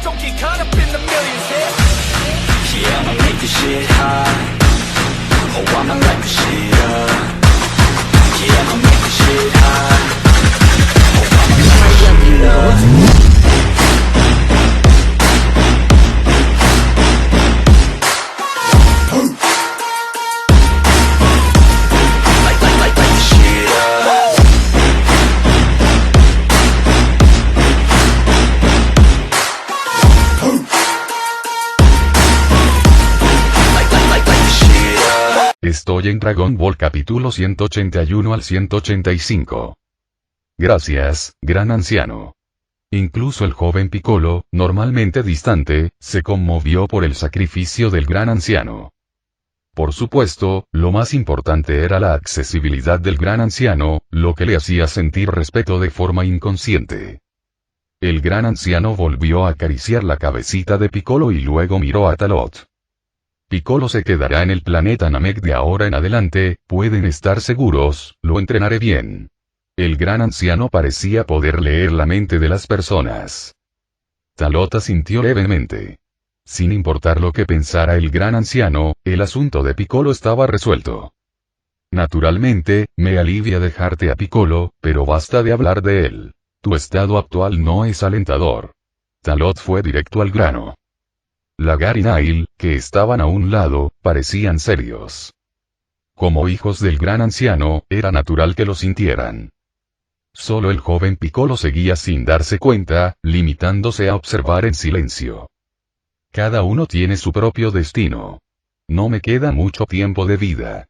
don't get caught up in the millions, Yeah, I'ma make this shit hot. Oh, I'ma light this shit up. Yeah, I'ma make this shit hot. Oh, I'ma light this shit up. Estoy en Dragon Ball capítulo 181 al 185. Gracias, gran anciano. Incluso el joven Piccolo, normalmente distante, se conmovió por el sacrificio del gran anciano. Por supuesto, lo más importante era la accesibilidad del gran anciano, lo que le hacía sentir respeto de forma inconsciente. El gran anciano volvió a acariciar la cabecita de Piccolo y luego miró a Talot. Piccolo se quedará en el planeta Namek de ahora en adelante, pueden estar seguros, lo entrenaré bien. El gran anciano parecía poder leer la mente de las personas. Talot asintió levemente. Sin importar lo que pensara el gran anciano, el asunto de Piccolo estaba resuelto. Naturalmente, me alivia dejarte a Piccolo, pero basta de hablar de él. Tu estado actual no es alentador. Talot fue directo al grano. Lagar y Nail, que estaban a un lado, parecían serios. Como hijos del gran anciano, era natural que lo sintieran. Solo el joven Piccolo seguía sin darse cuenta, limitándose a observar en silencio. Cada uno tiene su propio destino. No me queda mucho tiempo de vida.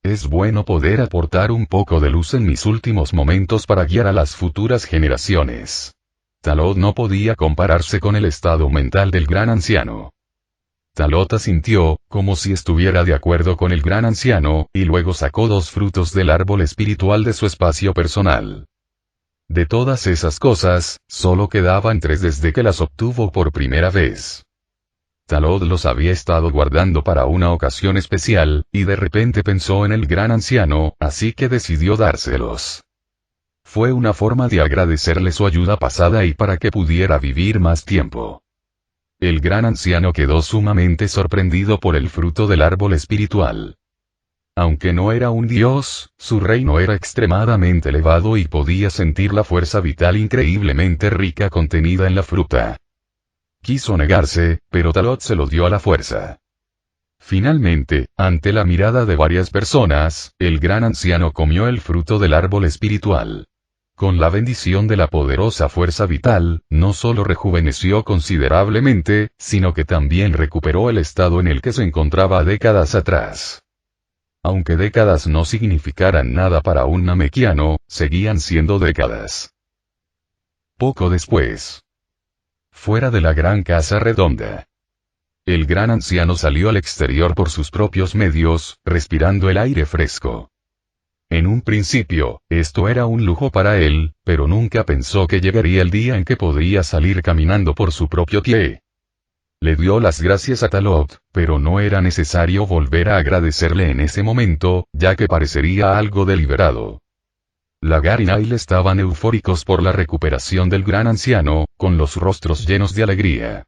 Es bueno poder aportar un poco de luz en mis últimos momentos para guiar a las futuras generaciones. Talot no podía compararse con el estado mental del gran anciano. Talot asintió, como si estuviera de acuerdo con el gran anciano, y luego sacó 2 frutos del árbol espiritual de su espacio personal. De todas esas cosas, solo quedaban 3 desde que las obtuvo por primera vez. Talot los había estado guardando para una ocasión especial, y de repente pensó en el gran anciano, así que decidió dárselos. Fue una forma de agradecerle su ayuda pasada y para que pudiera vivir más tiempo. El gran anciano quedó sumamente sorprendido por el fruto del árbol espiritual. Aunque no era un dios, su reino era extremadamente elevado y podía sentir la fuerza vital increíblemente rica contenida en la fruta. Quiso negarse, pero Talot se lo dio a la fuerza. Finalmente, ante la mirada de varias personas, el gran anciano comió el fruto del árbol espiritual. Con la bendición de la poderosa fuerza vital, no solo rejuveneció considerablemente, sino que también recuperó el estado en el que se encontraba décadas atrás. Aunque décadas no significaran nada para un namekiano, seguían siendo décadas. Poco después. Fuera de la gran casa redonda. El gran anciano salió al exterior por sus propios medios, respirando el aire fresco. En un principio, esto era un lujo para él, pero nunca pensó que llegaría el día en que podría salir caminando por su propio pie. Le dio las gracias a Talot, pero no era necesario volver a agradecerle en ese momento, ya que parecería algo deliberado. Lagar y Nail estaban eufóricos por la recuperación del gran anciano, con los rostros llenos de alegría.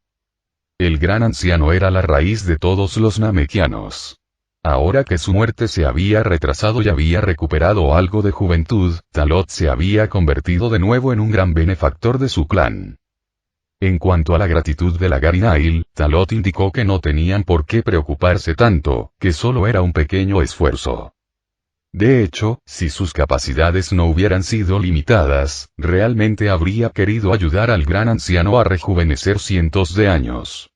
El gran anciano era la raíz de todos los namekianos. Ahora que su muerte se había retrasado y había recuperado algo de juventud, Talot se había convertido de nuevo en un gran benefactor de su clan. En cuanto a la gratitud de Lagar y Nail, Talot indicó que no tenían por qué preocuparse tanto, que solo era un pequeño esfuerzo. De hecho, si sus capacidades no hubieran sido limitadas, realmente habría querido ayudar al gran anciano a rejuvenecer cientos de años.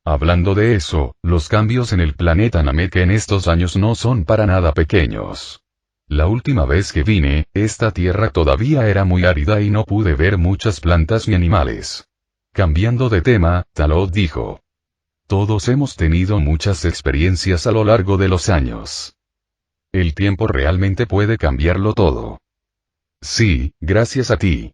Hablando de eso, los cambios en el planeta Namek en estos años no son para nada pequeños. La última vez que vine, esta tierra todavía era muy árida y no pude ver muchas plantas ni animales. Cambiando de tema, Talot dijo. Todos hemos tenido muchas experiencias a lo largo de los años. El tiempo realmente puede cambiarlo todo. Sí, gracias a ti.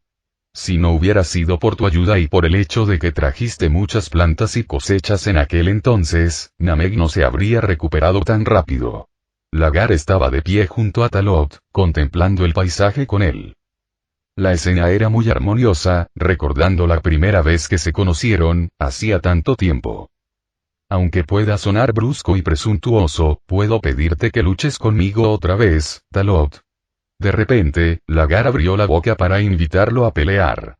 Si no hubiera sido por tu ayuda y por el hecho de que trajiste muchas plantas y cosechas en aquel entonces, Namek no se habría recuperado tan rápido. Lagar estaba de pie junto a Talot, contemplando el paisaje con él. La escena era muy armoniosa, recordando la primera vez que se conocieron, hacía tanto tiempo. Aunque pueda sonar brusco y presuntuoso, puedo pedirte que luches conmigo otra vez, Talot. De repente, Lagar abrió la boca para invitarlo a pelear.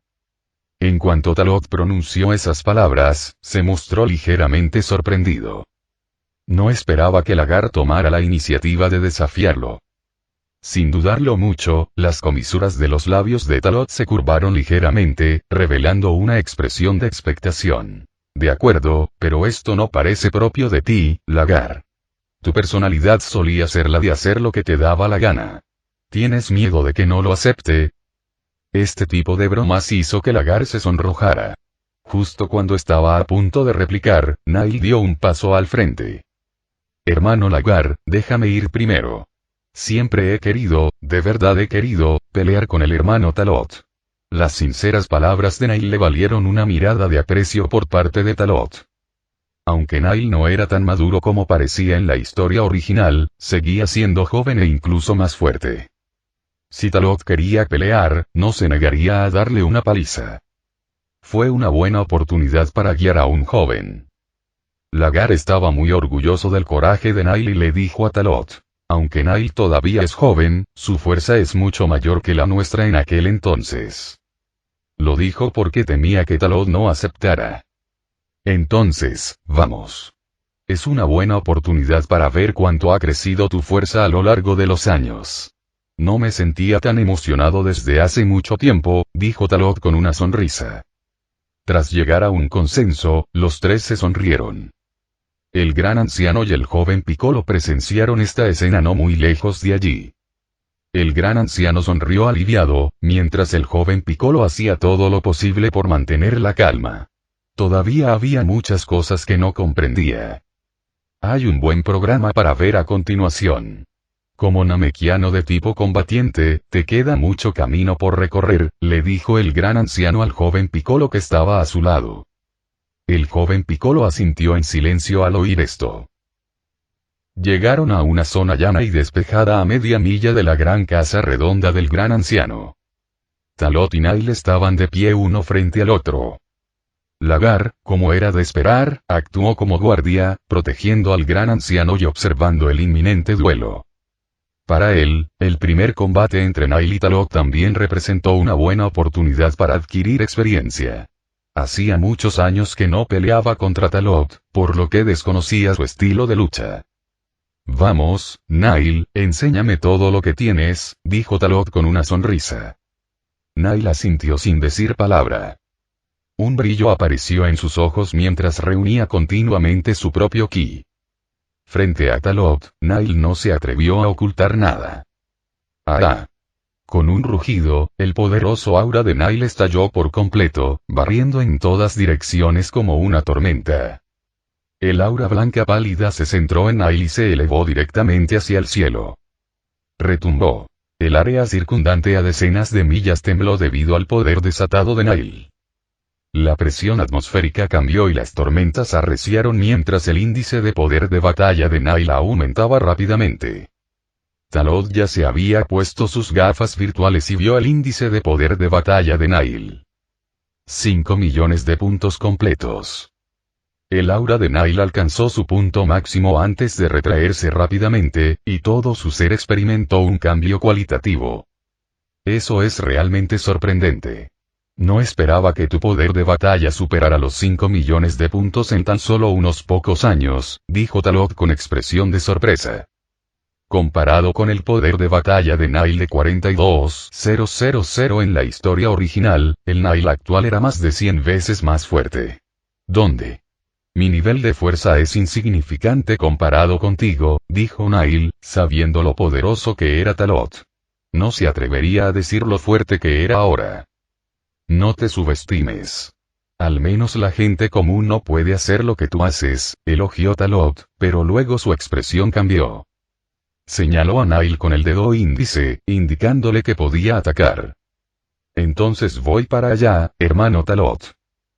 En cuanto Talot pronunció esas palabras, se mostró ligeramente sorprendido. No esperaba que Lagar tomara la iniciativa de desafiarlo. Sin dudarlo mucho, las comisuras de los labios de Talot se curvaron ligeramente, revelando una expresión de expectación. De acuerdo, pero esto no parece propio de ti, Lagar. Tu personalidad solía ser la de hacer lo que te daba la gana. ¿Tienes miedo de que no lo acepte? Este tipo de bromas hizo que Lagar se sonrojara. Justo cuando estaba a punto de replicar, Nail dio un paso al frente. Hermano Lagar, déjame ir primero. Siempre he querido, de verdad he querido, pelear con el hermano Talot. Las sinceras palabras de Nail le valieron una mirada de aprecio por parte de Talot. Aunque Nail no era tan maduro como parecía en la historia original, seguía siendo joven e incluso más fuerte. Si Talot quería pelear, no se negaría a darle una paliza. Fue una buena oportunidad para guiar a un joven. Lagar estaba muy orgulloso del coraje de Nail y le dijo a Talot. Aunque Nail todavía es joven, su fuerza es mucho mayor que la nuestra en aquel entonces. Lo dijo porque temía que Talot no aceptara. Entonces, vamos. Es una buena oportunidad para ver cuánto ha crecido tu fuerza a lo largo de los años. No me sentía tan emocionado desde hace mucho tiempo, dijo Talot con una sonrisa. Tras llegar a un consenso, los tres se sonrieron. El gran anciano y el joven Piccolo presenciaron esta escena no muy lejos de allí. El gran anciano sonrió aliviado, mientras el joven Piccolo hacía todo lo posible por mantener la calma. Todavía había muchas cosas que no comprendía. Hay un buen programa para ver a continuación. Como namekiano de tipo combatiente, te queda mucho camino por recorrer, le dijo el gran anciano al joven Piccolo que estaba a su lado. El joven Piccolo asintió en silencio al oír esto. Llegaron a una zona llana y despejada a media milla de la gran casa redonda del gran anciano. Talot y Nail estaban de pie uno frente al otro. Lagar, como era de esperar, actuó como guardia, protegiendo al gran anciano y observando el inminente duelo. Para él, el primer combate entre Nail y Talot también representó una buena oportunidad para adquirir experiencia. Hacía muchos años que no peleaba contra Talot, por lo que desconocía su estilo de lucha. Vamos, Nail, enséñame todo lo que tienes, dijo Talot con una sonrisa. Nail asintió sin decir palabra. Un brillo apareció en sus ojos mientras reunía continuamente su propio ki. Frente a Talot, Nail no se atrevió a ocultar nada. ¡Ah! Con un rugido, el poderoso aura de Nail estalló por completo, barriendo en todas direcciones como una tormenta. El aura blanca pálida se centró en Nail y se elevó directamente hacia el cielo. Retumbó. El área circundante a decenas de millas tembló debido al poder desatado de Nail. La presión atmosférica cambió y las tormentas arreciaron mientras el índice de poder de batalla de Nail aumentaba rápidamente. Talot ya se había puesto sus gafas virtuales y vio el índice de poder de batalla de Nail. 5 millones de puntos completos. El aura de Nail alcanzó su punto máximo antes de retraerse rápidamente, y todo su ser experimentó un cambio cualitativo. Eso es realmente sorprendente. No esperaba que tu poder de batalla superara los 5 millones de puntos en tan solo unos pocos años, dijo Talot con expresión de sorpresa. Comparado con el poder de batalla de Nail de 42.000 en la historia original, el Nail actual era más de 100 veces más fuerte. ¿Dónde? Mi nivel de fuerza es insignificante comparado contigo, dijo Nail, sabiendo lo poderoso que era Talot. No se atrevería a decir lo fuerte que era ahora. No te subestimes. Al menos la gente común no puede hacer lo que tú haces, elogió Talot, pero luego su expresión cambió. Señaló a Nail con el dedo índice, indicándole que podía atacar. Entonces voy para allá, hermano Talot.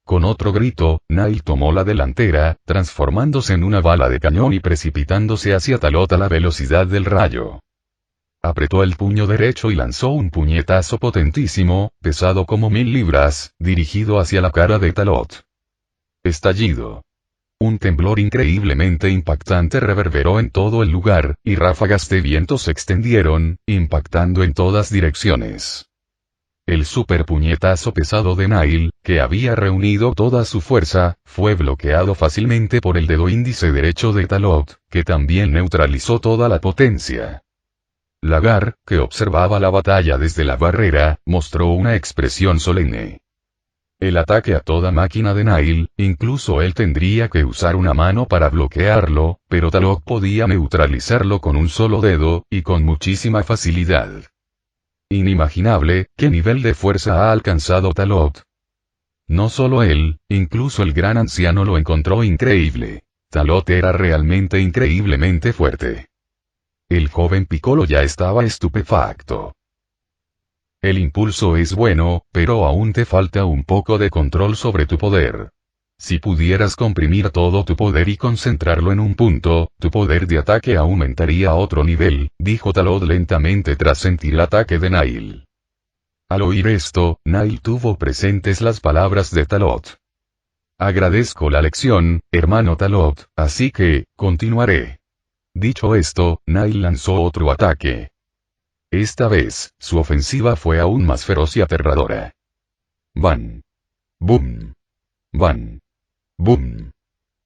Con otro grito, Nail tomó la delantera, transformándose en una bala de cañón y precipitándose hacia Talot a la velocidad del rayo. Apretó el puño derecho y lanzó un puñetazo potentísimo, pesado como 1000 libras, dirigido hacia la cara de Talot. Estallido. Un temblor increíblemente impactante reverberó en todo el lugar, y ráfagas de viento se extendieron, impactando en todas direcciones. El superpuñetazo pesado de Nail, que había reunido toda su fuerza, fue bloqueado fácilmente por el dedo índice derecho de Talot, que también neutralizó toda la potencia. Lagar, que observaba la batalla desde la barrera, mostró una expresión solemne. El ataque a toda máquina de Nail, incluso él tendría que usar una mano para bloquearlo, pero Talot podía neutralizarlo con un solo dedo, y con muchísima facilidad. Inimaginable, ¿qué nivel de fuerza ha alcanzado Talot? No solo él, incluso el gran anciano lo encontró increíble. Talot era realmente increíblemente fuerte. El joven Piccolo ya estaba estupefacto. El impulso es bueno, pero aún te falta un poco de control sobre tu poder. Si pudieras comprimir todo tu poder y concentrarlo en un punto, tu poder de ataque aumentaría a otro nivel, dijo Talot lentamente tras sentir el ataque de Nail. Al oír esto, Nail tuvo presentes las palabras de Talot. Agradezco la lección, hermano Talot, así que, continuaré. Dicho esto, Nail lanzó otro ataque. Esta vez, su ofensiva fue aún más feroz y aterradora. Van. Boom. Van. Boom.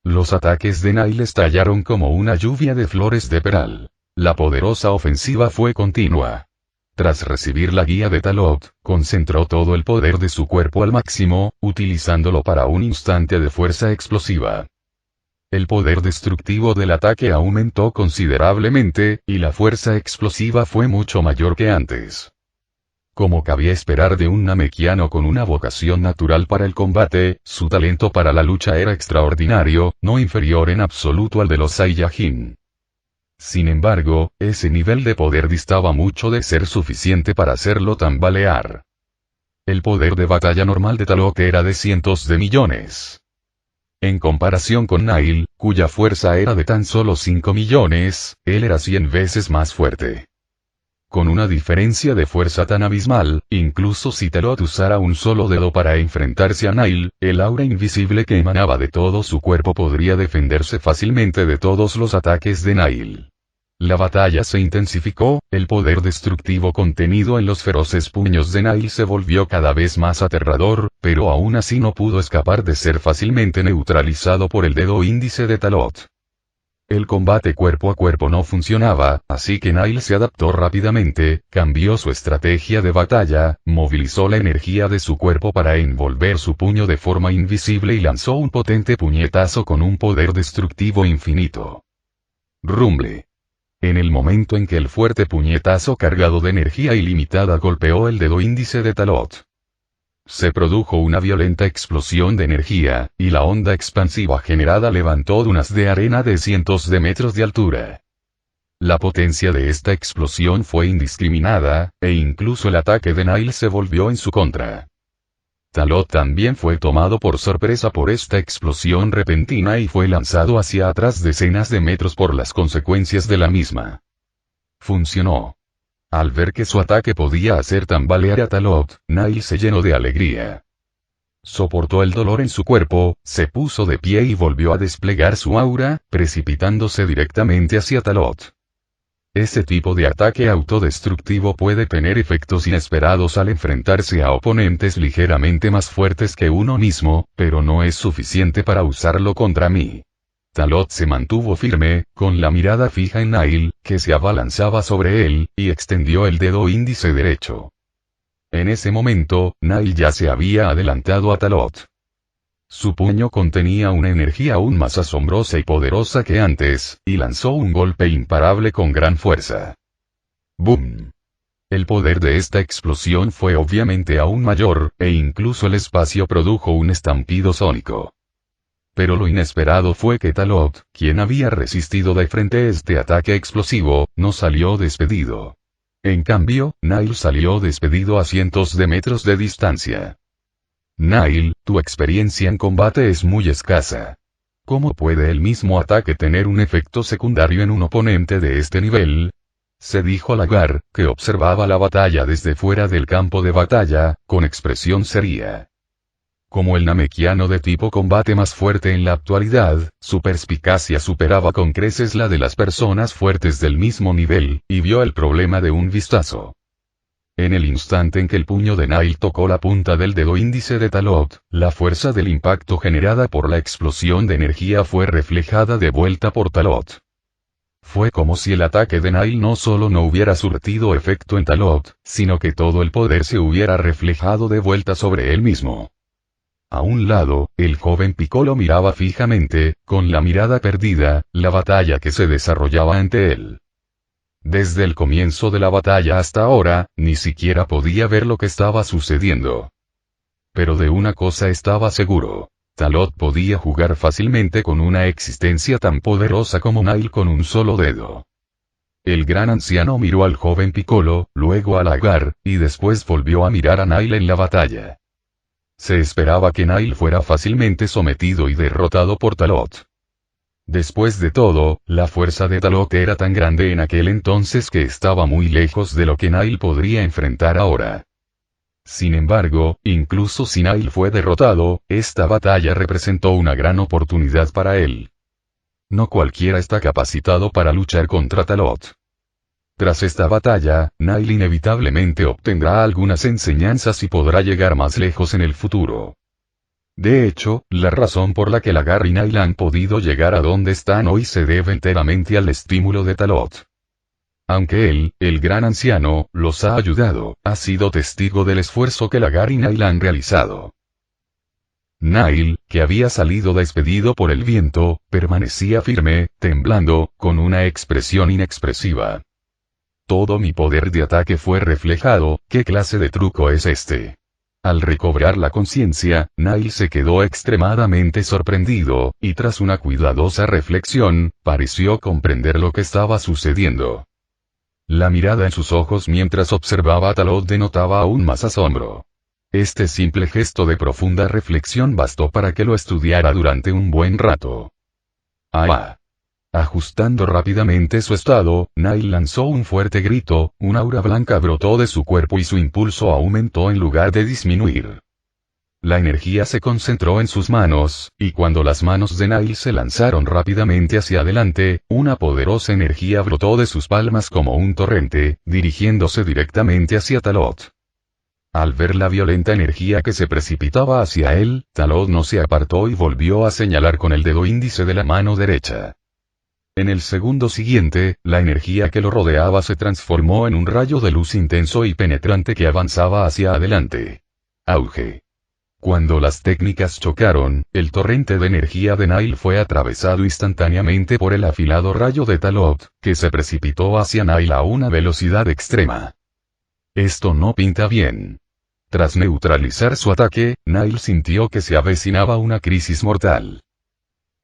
Los ataques de Nail estallaron como una lluvia de flores de peral. La poderosa ofensiva fue continua. Tras recibir la guía de Talot, concentró todo el poder de su cuerpo al máximo, utilizándolo para un instante de fuerza explosiva. El poder destructivo del ataque aumentó considerablemente, y la fuerza explosiva fue mucho mayor que antes. Como cabía esperar de un Namekiano con una vocación natural para el combate, su talento para la lucha era extraordinario, no inferior en absoluto al de los Saiyajin. Sin embargo, ese nivel de poder distaba mucho de ser suficiente para hacerlo tambalear. El poder de batalla normal de Talot era de cientos de millones. En comparación con Nail, cuya fuerza era de tan solo 5 millones, él era 100 veces más fuerte. Con una diferencia de fuerza tan abismal, incluso si Talot usara un solo dedo para enfrentarse a Nail, el aura invisible que emanaba de todo su cuerpo podría defenderse fácilmente de todos los ataques de Nail. La batalla se intensificó, el poder destructivo contenido en los feroces puños de Nail se volvió cada vez más aterrador, pero aún así no pudo escapar de ser fácilmente neutralizado por el dedo índice de Talot. El combate cuerpo a cuerpo no funcionaba, así que Nail se adaptó rápidamente, cambió su estrategia de batalla, movilizó la energía de su cuerpo para envolver su puño de forma invisible y lanzó un potente puñetazo con un poder destructivo infinito. Rumble. En el momento en que el fuerte puñetazo cargado de energía ilimitada golpeó el dedo índice de Talot, se produjo una violenta explosión de energía, y la onda expansiva generada levantó dunas de arena de cientos de metros de altura. La potencia de esta explosión fue indiscriminada, e incluso el ataque de Nail se volvió en su contra. Talot también fue tomado por sorpresa por esta explosión repentina y fue lanzado hacia atrás decenas de metros por las consecuencias de la misma. Funcionó. Al ver que su ataque podía hacer tambalear a Talot, Nail se llenó de alegría. Soportó el dolor en su cuerpo, se puso de pie y volvió a desplegar su aura, precipitándose directamente hacia Talot. Ese tipo de ataque autodestructivo puede tener efectos inesperados al enfrentarse a oponentes ligeramente más fuertes que uno mismo, pero no es suficiente para usarlo contra mí. Talot se mantuvo firme, con la mirada fija en Nail, que se abalanzaba sobre él, y extendió el dedo índice derecho. En ese momento, Nail ya se había adelantado a Talot. Su puño contenía una energía aún más asombrosa y poderosa que antes, y lanzó un golpe imparable con gran fuerza. ¡Boom! El poder de esta explosión fue obviamente aún mayor, e incluso el espacio produjo un estampido sónico. Pero lo inesperado fue que Talot, quien había resistido de frente este ataque explosivo, no salió despedido. En cambio, Nail salió despedido a cientos de metros de distancia. Nail, tu experiencia en combate es muy escasa. ¿Cómo puede el mismo ataque tener un efecto secundario en un oponente de este nivel? se dijo Lagar, que observaba la batalla desde fuera del campo de batalla, con expresión seria. Como el namekiano de tipo combate más fuerte en la actualidad, su perspicacia superaba con creces la de las personas fuertes del mismo nivel, y vio el problema de un vistazo. En el instante en que el puño de Nail tocó la punta del dedo índice de Talot, la fuerza del impacto generada por la explosión de energía fue reflejada de vuelta por Talot. Fue como si el ataque de Nail no solo no hubiera surtido efecto en Talot, sino que todo el poder se hubiera reflejado de vuelta sobre él mismo. A un lado, el joven Piccolo miraba fijamente, con la mirada perdida, la batalla que se desarrollaba ante él. Desde el comienzo de la batalla hasta ahora, ni siquiera podía ver lo que estaba sucediendo. Pero de una cosa estaba seguro. Talot podía jugar fácilmente con una existencia tan poderosa como Nail con un solo dedo. El gran anciano miró al joven Piccolo, luego a Lagar, y después volvió a mirar a Nail en la batalla. Se esperaba que Nail fuera fácilmente sometido y derrotado por Talot. Después de todo, la fuerza de Talot era tan grande en aquel entonces que estaba muy lejos de lo que Nail podría enfrentar ahora. Sin embargo, incluso si Nail fue derrotado, esta batalla representó una gran oportunidad para él. No cualquiera está capacitado para luchar contra Talot. Tras esta batalla, Nail inevitablemente obtendrá algunas enseñanzas y podrá llegar más lejos en el futuro. De hecho, la razón por la que Lagar y Nail han podido llegar a donde están hoy se debe enteramente al estímulo de Talot. Aunque él, el gran anciano, los ha ayudado, ha sido testigo del esfuerzo que Lagar y Nail han realizado. Nail, que había salido despedido por el viento, permanecía firme, temblando, con una expresión inexpresiva. Todo mi poder de ataque fue reflejado, ¿qué clase de truco es este? Al recobrar la conciencia, Nail se quedó extremadamente sorprendido, y tras una cuidadosa reflexión, pareció comprender lo que estaba sucediendo. La mirada en sus ojos mientras observaba a Talot denotaba aún más asombro. Este simple gesto de profunda reflexión bastó para que lo estudiara durante un buen rato. ¡Ah! Ajustando rápidamente su estado, Nail lanzó un fuerte grito, un aura blanca brotó de su cuerpo y su impulso aumentó en lugar de disminuir. La energía se concentró en sus manos, y cuando las manos de Nail se lanzaron rápidamente hacia adelante, una poderosa energía brotó de sus palmas como un torrente, dirigiéndose directamente hacia Talot. Al ver la violenta energía que se precipitaba hacia él, Talot no se apartó y volvió a señalar con el dedo índice de la mano derecha. En el segundo siguiente, la energía que lo rodeaba se transformó en un rayo de luz intenso y penetrante que avanzaba hacia adelante. Auge. Cuando las técnicas chocaron, el torrente de energía de Nail fue atravesado instantáneamente por el afilado rayo de Talot, que se precipitó hacia Nail a una velocidad extrema. Esto no pinta bien. Tras neutralizar su ataque, Nail sintió que se avecinaba una crisis mortal.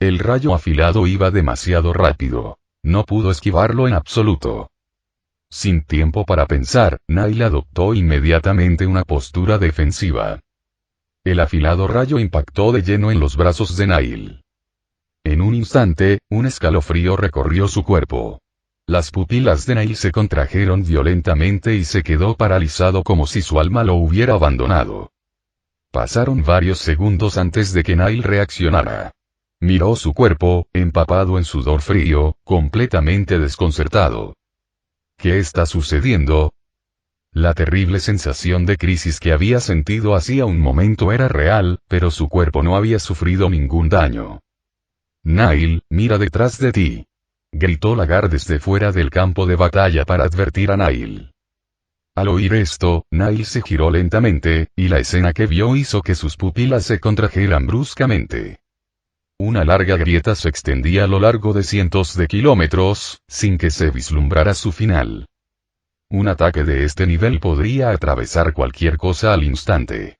El rayo afilado iba demasiado rápido. No pudo esquivarlo en absoluto. Sin tiempo para pensar, Nail adoptó inmediatamente una postura defensiva. El afilado rayo impactó de lleno en los brazos de Nail. En un instante, un escalofrío recorrió su cuerpo. Las pupilas de Nail se contrajeron violentamente y se quedó paralizado como si su alma lo hubiera abandonado. Pasaron varios segundos antes de que Nail reaccionara. Miró su cuerpo, empapado en sudor frío, completamente desconcertado. ¿Qué está sucediendo? La terrible sensación de crisis que había sentido hacía un momento era real, pero su cuerpo no había sufrido ningún daño. Nail, mira detrás de ti. Gritó Lagar desde fuera del campo de batalla para advertir a Nail. Al oír esto, Nail se giró lentamente, y la escena que vio hizo que sus pupilas se contrajeran bruscamente. Una larga grieta se extendía a lo largo de cientos de kilómetros, sin que se vislumbrara su final. Un ataque de este nivel podría atravesar cualquier cosa al instante.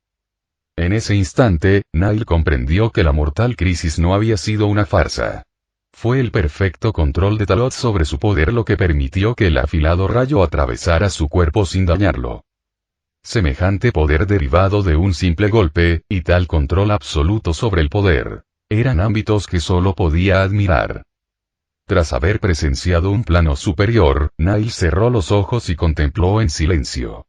En ese instante, Nail comprendió que la mortal crisis no había sido una farsa. Fue el perfecto control de Talot sobre su poder lo que permitió que el afilado rayo atravesara su cuerpo sin dañarlo. Semejante poder derivado de un simple golpe, y tal control absoluto sobre el poder, eran ámbitos que solo podía admirar. Tras haber presenciado un plano superior, Nail cerró los ojos y contempló en silencio.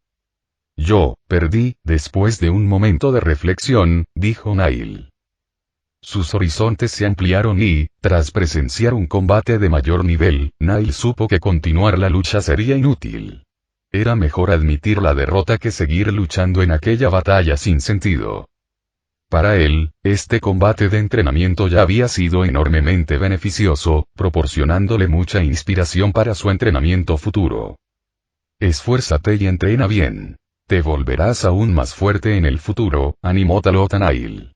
Yo, perdí, después de un momento de reflexión, dijo Nail. Sus horizontes se ampliaron y, tras presenciar un combate de mayor nivel, Nail supo que continuar la lucha sería inútil. Era mejor admitir la derrota que seguir luchando en aquella batalla sin sentido. Para él, este combate de entrenamiento ya había sido enormemente beneficioso, proporcionándole mucha inspiración para su entrenamiento futuro. Esfuérzate y entrena bien. Te volverás aún más fuerte en el futuro, animó Talot a Nail.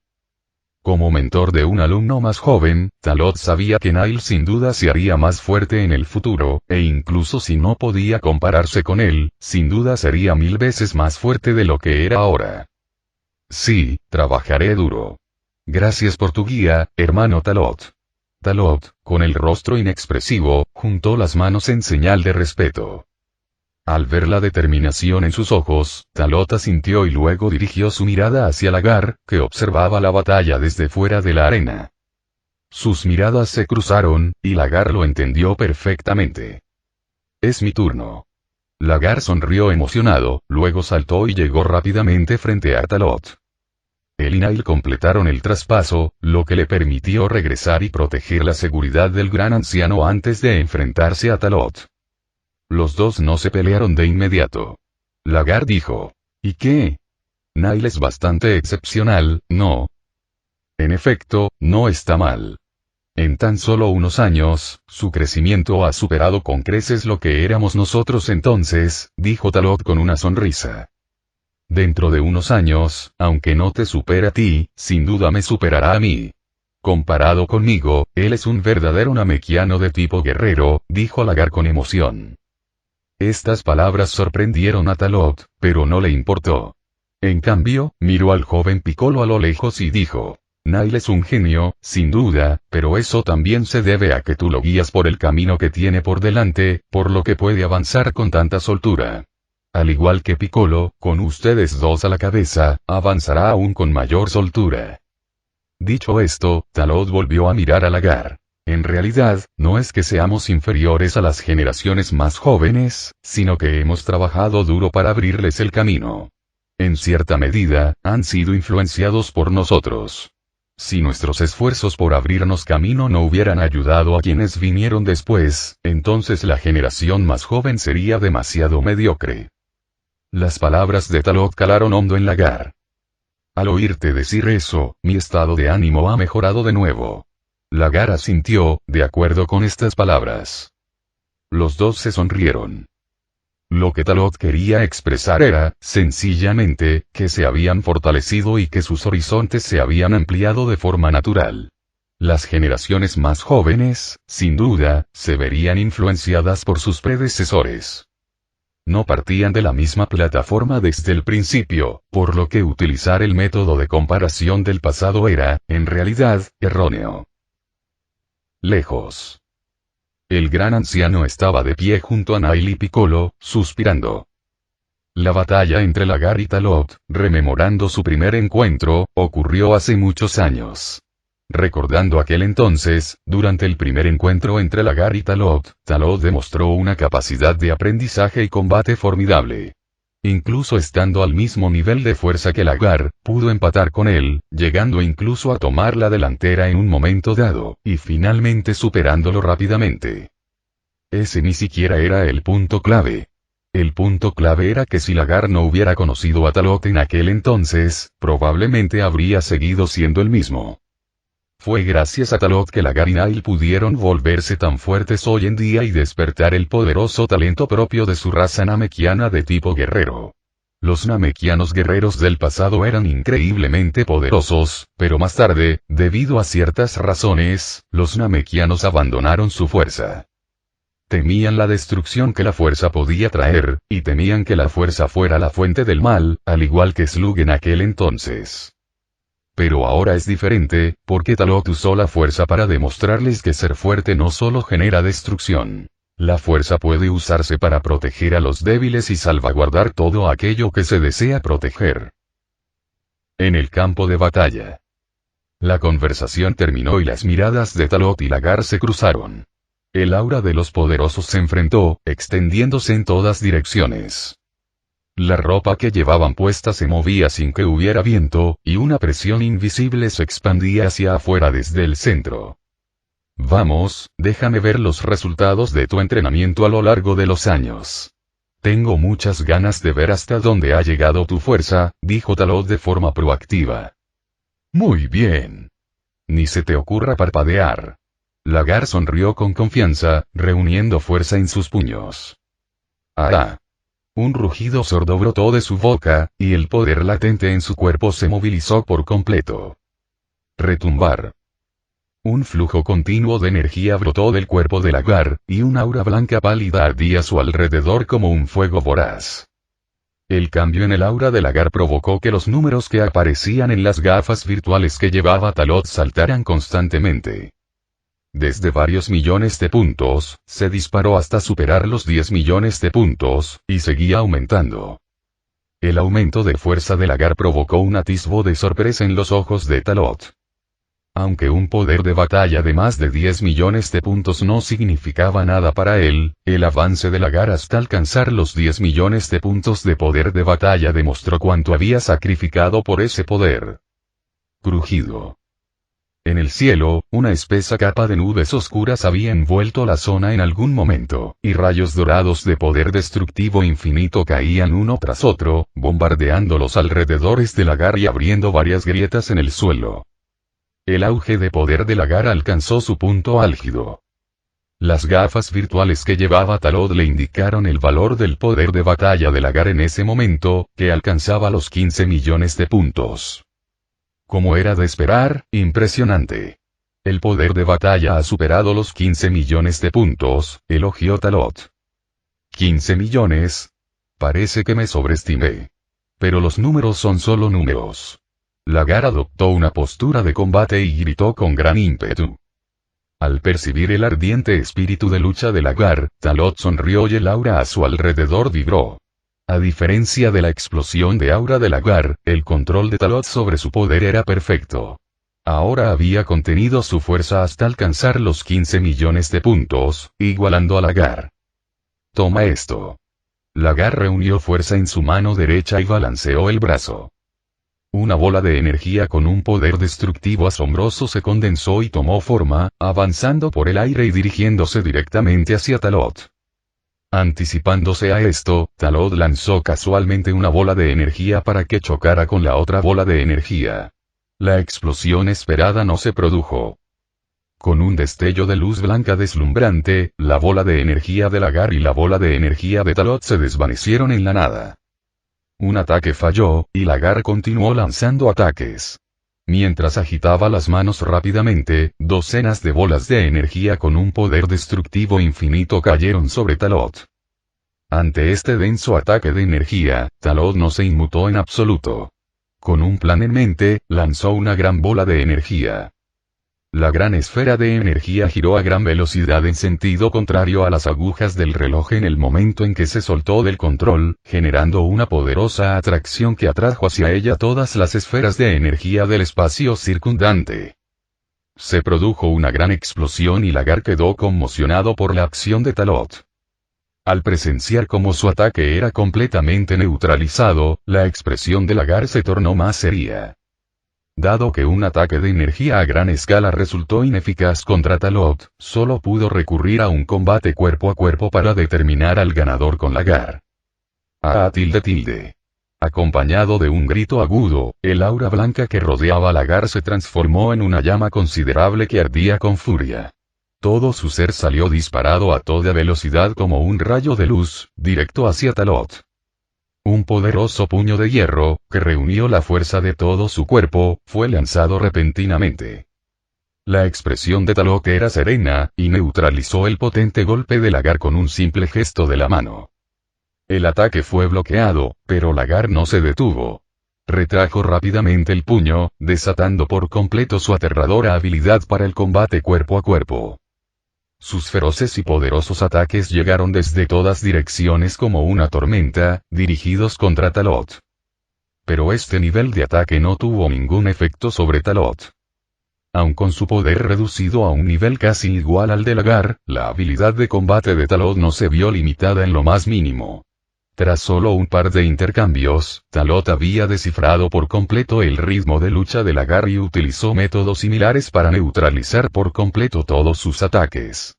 Como mentor de un alumno más joven, Talot sabía que Nail sin duda se haría más fuerte en el futuro, e incluso si no podía compararse con él, sin duda sería 1000 veces más fuerte de lo que era ahora. Sí, trabajaré duro. Gracias por tu guía, hermano Talot. Talot, con el rostro inexpresivo, juntó las manos en señal de respeto. Al ver la determinación en sus ojos, Talot asintió y luego dirigió su mirada hacia Lagar, que observaba la batalla desde fuera de la arena. Sus miradas se cruzaron, y Lagar lo entendió perfectamente. Es mi turno. Lagar sonrió emocionado, luego saltó y llegó rápidamente frente a Talot. Él y Nail completaron el traspaso, lo que le permitió regresar y proteger la seguridad del gran anciano antes de enfrentarse a Talot. Los dos no se pelearon de inmediato. Lagar dijo: ¿Y qué? Nail es bastante excepcional, ¿no? En efecto, no está mal. En tan solo unos años, su crecimiento ha superado con creces lo que éramos nosotros entonces, dijo Talot con una sonrisa. Dentro de unos años, aunque no te supere a ti, sin duda me superará a mí. Comparado conmigo, él es un verdadero namekiano de tipo guerrero, dijo Lagar con emoción. Estas palabras sorprendieron a Talot, pero no le importó. En cambio, miró al joven Piccolo a lo lejos y dijo: Nail es un genio, sin duda, pero eso también se debe a que tú lo guías por el camino que tiene por delante, por lo que puede avanzar con tanta soltura. Al igual que Piccolo, con ustedes dos a la cabeza, avanzará aún con mayor soltura. Dicho esto, Talot volvió a mirar a Lagar. En realidad, no es que seamos inferiores a las generaciones más jóvenes, sino que hemos trabajado duro para abrirles el camino. En cierta medida, han sido influenciados por nosotros. Si nuestros esfuerzos por abrirnos camino no hubieran ayudado a quienes vinieron después, entonces la generación más joven sería demasiado mediocre. Las palabras de Talot calaron hondo en Lagar. Al oírte decir eso, mi estado de ánimo ha mejorado de nuevo. Lagar asintió, de acuerdo con estas palabras. Los dos se sonrieron. Lo que Talot quería expresar era, sencillamente, que se habían fortalecido y que sus horizontes se habían ampliado de forma natural. Las generaciones más jóvenes, sin duda, se verían influenciadas por sus predecesores. No partían de la misma plataforma desde el principio, por lo que utilizar el método de comparación del pasado era, en realidad, erróneo. Lejos. El gran anciano estaba de pie junto a Nail y Piccolo, suspirando. La batalla entre Lagar y Talot, rememorando su primer encuentro, ocurrió hace muchos años. Recordando aquel entonces, durante el primer encuentro entre Lagar y Talot, Talot demostró una capacidad de aprendizaje y combate formidable. Incluso estando al mismo nivel de fuerza que Lagar, pudo empatar con él, llegando incluso a tomar la delantera en un momento dado, y finalmente superándolo rápidamente. Ese ni siquiera era el punto clave. El punto clave era que si Lagar no hubiera conocido a Talot en aquel entonces, probablemente habría seguido siendo el mismo. Fue gracias a Talot que Lagar y Nail pudieron volverse tan fuertes hoy en día y despertar el poderoso talento propio de su raza namekiana de tipo guerrero. Los namekianos guerreros del pasado eran increíblemente poderosos, pero más tarde, debido a ciertas razones, los namekianos abandonaron su fuerza. Temían la destrucción que la fuerza podía traer, y temían que la fuerza fuera la fuente del mal, al igual que Slug en aquel entonces. Pero ahora es diferente, porque Talot usó la fuerza para demostrarles que ser fuerte no solo genera destrucción. La fuerza puede usarse para proteger a los débiles y salvaguardar todo aquello que se desea proteger. En el campo de batalla. La conversación terminó y las miradas de Talot y Lagar se cruzaron. El aura de los poderosos se enfrentó, extendiéndose en todas direcciones. La ropa que llevaban puesta se movía sin que hubiera viento, y una presión invisible se expandía hacia afuera desde el centro. Vamos, déjame ver los resultados de tu entrenamiento a lo largo de los años. Tengo muchas ganas de ver hasta dónde ha llegado tu fuerza, dijo Talot de forma proactiva. Muy bien. Ni se te ocurra parpadear. Lagar sonrió con confianza, reuniendo fuerza en sus puños. ¡Ah! Un rugido sordo brotó de su boca, y el poder latente en su cuerpo se movilizó por completo. Retumbar. Un flujo continuo de energía brotó del cuerpo de Lagar, y una aura blanca pálida ardía a su alrededor como un fuego voraz. El cambio en el aura de Lagar provocó que los números que aparecían en las gafas virtuales que llevaba Talot saltaran constantemente. Desde varios millones de puntos, se disparó hasta superar los 10 millones de puntos, y seguía aumentando. El aumento de fuerza de Lagar provocó un atisbo de sorpresa en los ojos de Talot. Aunque un poder de batalla de más de 10 millones de puntos no significaba nada para él, el avance de Lagar hasta alcanzar los 10 millones de puntos de poder de batalla demostró cuánto había sacrificado por ese poder. Crujido. En el cielo, una espesa capa de nubes oscuras había envuelto la zona en algún momento, y rayos dorados de poder destructivo infinito caían uno tras otro, bombardeando los alrededores de Lagar y abriendo varias grietas en el suelo. El auge de poder de Lagar alcanzó su punto álgido. Las gafas virtuales que llevaba Talot le indicaron el valor del poder de batalla de Lagar en ese momento, que alcanzaba los 15 millones de puntos. Como era de esperar, impresionante. El poder de batalla ha superado los 15 millones de puntos, elogió Talot. 15 millones. Parece que me sobreestimé. Pero los números son solo números. Lagar adoptó una postura de combate y gritó con gran ímpetu. Al percibir el ardiente espíritu de lucha de Lagar, Talot sonrió y el aura a su alrededor vibró. A diferencia de la explosión de aura de Lagar, el control de Talot sobre su poder era perfecto. Ahora había contenido su fuerza hasta alcanzar los 15 millones de puntos, igualando a Lagar. Toma esto. Lagar reunió fuerza en su mano derecha y balanceó el brazo. Una bola de energía con un poder destructivo asombroso se condensó y tomó forma, avanzando por el aire y dirigiéndose directamente hacia Talot. Anticipándose a esto, Talot lanzó casualmente una bola de energía para que chocara con la otra bola de energía. La explosión esperada no se produjo. Con un destello de luz blanca deslumbrante, la bola de energía de Lagar y la bola de energía de Talot se desvanecieron en la nada. Un ataque falló, y Lagar continuó lanzando ataques. Mientras agitaba las manos rápidamente, docenas de bolas de energía con un poder destructivo infinito cayeron sobre Talot. Ante este denso ataque de energía, Talot no se inmutó en absoluto. Con un plan en mente, lanzó una gran bola de energía. La gran esfera de energía giró a gran velocidad en sentido contrario a las agujas del reloj en el momento en que se soltó del control, generando una poderosa atracción que atrajo hacia ella todas las esferas de energía del espacio circundante. Se produjo una gran explosión y Lagar quedó conmocionado por la acción de Talot. Al presenciar cómo su ataque era completamente neutralizado, la expresión de Lagar se tornó más seria. Dado que un ataque de energía a gran escala resultó ineficaz contra Talot, solo pudo recurrir a un combate cuerpo a cuerpo para determinar al ganador con Lagar. Acompañado de un grito agudo, el aura blanca que rodeaba a Lagar se transformó en una llama considerable que ardía con furia. Todo su ser salió disparado a toda velocidad como un rayo de luz, directo hacia Talot. Un poderoso puño de hierro, que reunió la fuerza de todo su cuerpo, fue lanzado repentinamente. La expresión de Talot era serena, y neutralizó el potente golpe de Lagar con un simple gesto de la mano. El ataque fue bloqueado, pero Lagar no se detuvo. Retrajo rápidamente el puño, desatando por completo su aterradora habilidad para el combate cuerpo a cuerpo. Sus feroces y poderosos ataques llegaron desde todas direcciones como una tormenta, dirigidos contra Talot. Pero este nivel de ataque no tuvo ningún efecto sobre Talot. Aun con su poder reducido a un nivel casi igual al de Lagar, la habilidad de combate de Talot no se vio limitada en lo más mínimo. Tras solo un par de intercambios, Talot había descifrado por completo el ritmo de lucha de Lagar y utilizó métodos similares para neutralizar por completo todos sus ataques.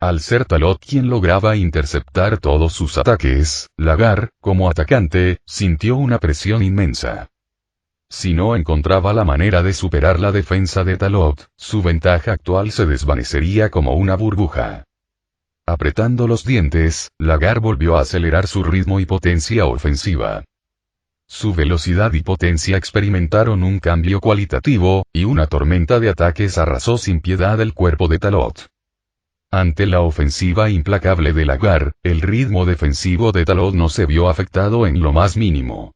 Al ser Talot quien lograba interceptar todos sus ataques, Lagar, como atacante, sintió una presión inmensa. Si no encontraba la manera de superar la defensa de Talot, su ventaja actual se desvanecería como una burbuja. Apretando los dientes, Lagar volvió a acelerar su ritmo y potencia ofensiva. Su velocidad y potencia experimentaron un cambio cualitativo, y una tormenta de ataques arrasó sin piedad el cuerpo de Talot. Ante la ofensiva implacable de Lagar, el ritmo defensivo de Talot no se vio afectado en lo más mínimo.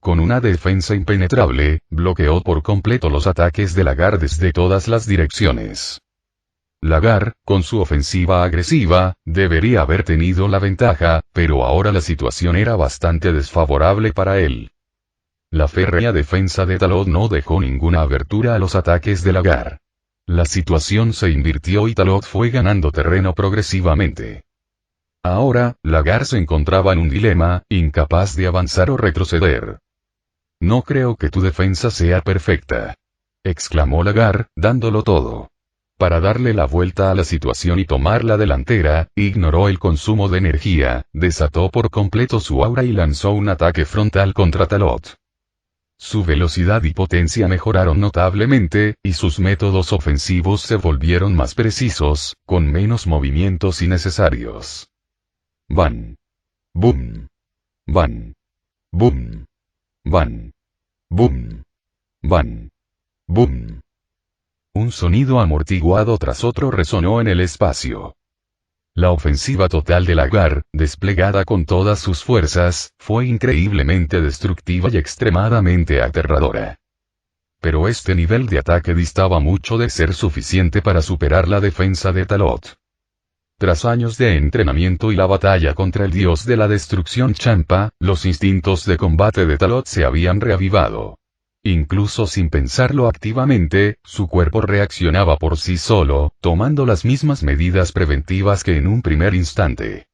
Con una defensa impenetrable, bloqueó por completo los ataques de Lagar desde todas las direcciones. Lagar, con su ofensiva agresiva, debería haber tenido la ventaja, pero ahora la situación era bastante desfavorable para él. La férrea defensa de Talot no dejó ninguna abertura a los ataques de Lagar. La situación se invirtió y Talot fue ganando terreno progresivamente. Ahora, Lagar se encontraba en un dilema, incapaz de avanzar o retroceder. No creo que tu defensa sea perfecta, exclamó Lagar, dándolo todo. Para darle la vuelta a la situación y tomar la delantera, ignoró el consumo de energía, desató por completo su aura y lanzó un ataque frontal contra Talot. Su velocidad y potencia mejoraron notablemente, y sus métodos ofensivos se volvieron más precisos, con menos movimientos innecesarios. Van. Boom. Van. Boom. Van. Boom. Van. Boom. Un sonido amortiguado tras otro resonó en el espacio. La ofensiva total de Lagar, desplegada con todas sus fuerzas, fue increíblemente destructiva y extremadamente aterradora. Pero este nivel de ataque distaba mucho de ser suficiente para superar la defensa de Talot. Tras años de entrenamiento y la batalla contra el dios de la destrucción Champa, los instintos de combate de Talot se habían reavivado. Incluso sin pensarlo activamente, su cuerpo reaccionaba por sí solo, tomando las mismas medidas preventivas que en un primer instante.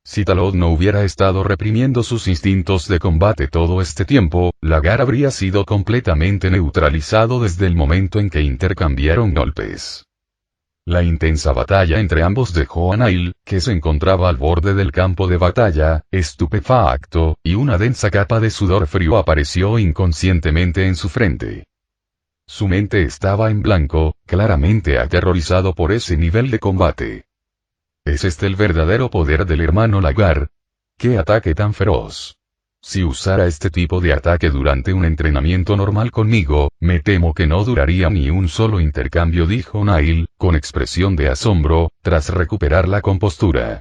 Si Talot no hubiera estado reprimiendo sus instintos de combate todo este tiempo, Lagar habría sido completamente neutralizado desde el momento en que intercambiaron golpes. La intensa batalla entre ambos dejó a Nail, que se encontraba al borde del campo de batalla, estupefacto, y una densa capa de sudor frío apareció inconscientemente en su frente. Su mente estaba en blanco, claramente aterrorizado por ese nivel de combate. ¿Es este el verdadero poder del hermano Lagar? ¡Qué ataque tan feroz! Si usara este tipo de ataque durante un entrenamiento normal conmigo, me temo que no duraría ni un solo intercambio, dijo Nail, con expresión de asombro, tras recuperar la compostura.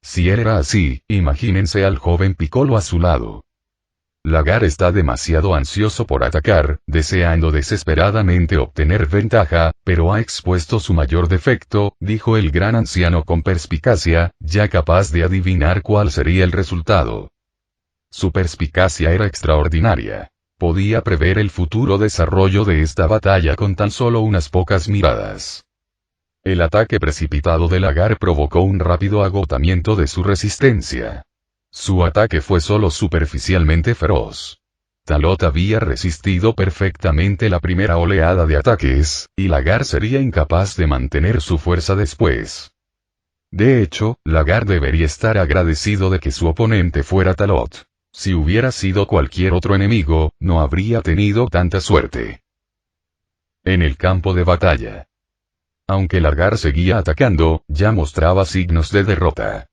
Si era así, imagínense al joven Piccolo a su lado. Lagar está demasiado ansioso por atacar, deseando desesperadamente obtener ventaja, pero ha expuesto su mayor defecto, dijo el gran anciano con perspicacia, ya capaz de adivinar cuál sería el resultado. Su perspicacia era extraordinaria. Podía prever el futuro desarrollo de esta batalla con tan solo unas pocas miradas. El ataque precipitado de Lagar provocó un rápido agotamiento de su resistencia. Su ataque fue solo superficialmente feroz. Talot había resistido perfectamente la primera oleada de ataques, y Lagar sería incapaz de mantener su fuerza después. De hecho, Lagar debería estar agradecido de que su oponente fuera Talot. Si hubiera sido cualquier otro enemigo, no habría tenido tanta suerte. En el campo de batalla. Aunque Lagar seguía atacando, ya mostraba signos de derrota.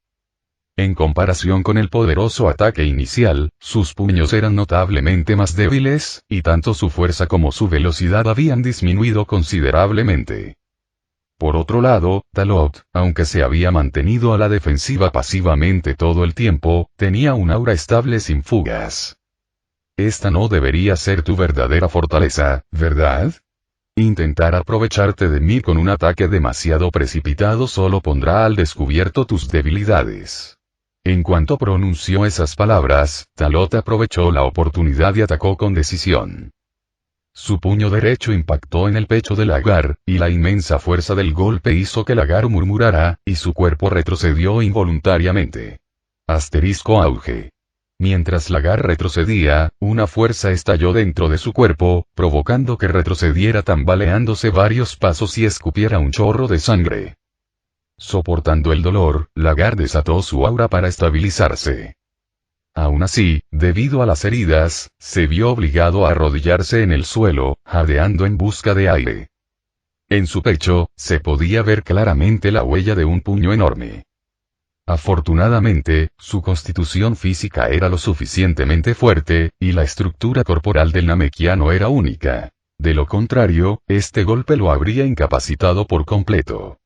En comparación con el poderoso ataque inicial, sus puños eran notablemente más débiles, y tanto su fuerza como su velocidad habían disminuido considerablemente. Por otro lado, Talot, aunque se había mantenido a la defensiva pasivamente todo el tiempo, tenía un aura estable sin fugas. Esta no debería ser tu verdadera fortaleza, ¿verdad? Intentar aprovecharte de mí con un ataque demasiado precipitado solo pondrá al descubierto tus debilidades. En cuanto pronunció esas palabras, Talot aprovechó la oportunidad y atacó con decisión. Su puño derecho impactó en el pecho de Lagar, y la inmensa fuerza del golpe hizo que Lagar murmurara, y su cuerpo retrocedió involuntariamente. Auge. Mientras Lagar retrocedía, una fuerza estalló dentro de su cuerpo, provocando que retrocediera tambaleándose varios pasos y escupiera un chorro de sangre. Soportando el dolor, Lagar desató su aura para estabilizarse. Aún así, debido a las heridas, se vio obligado a arrodillarse en el suelo, jadeando en busca de aire. En su pecho, se podía ver claramente la huella de un puño enorme. Afortunadamente, su constitución física era lo suficientemente fuerte, y la estructura corporal del namekiano era única. De lo contrario, este golpe lo habría incapacitado por completo.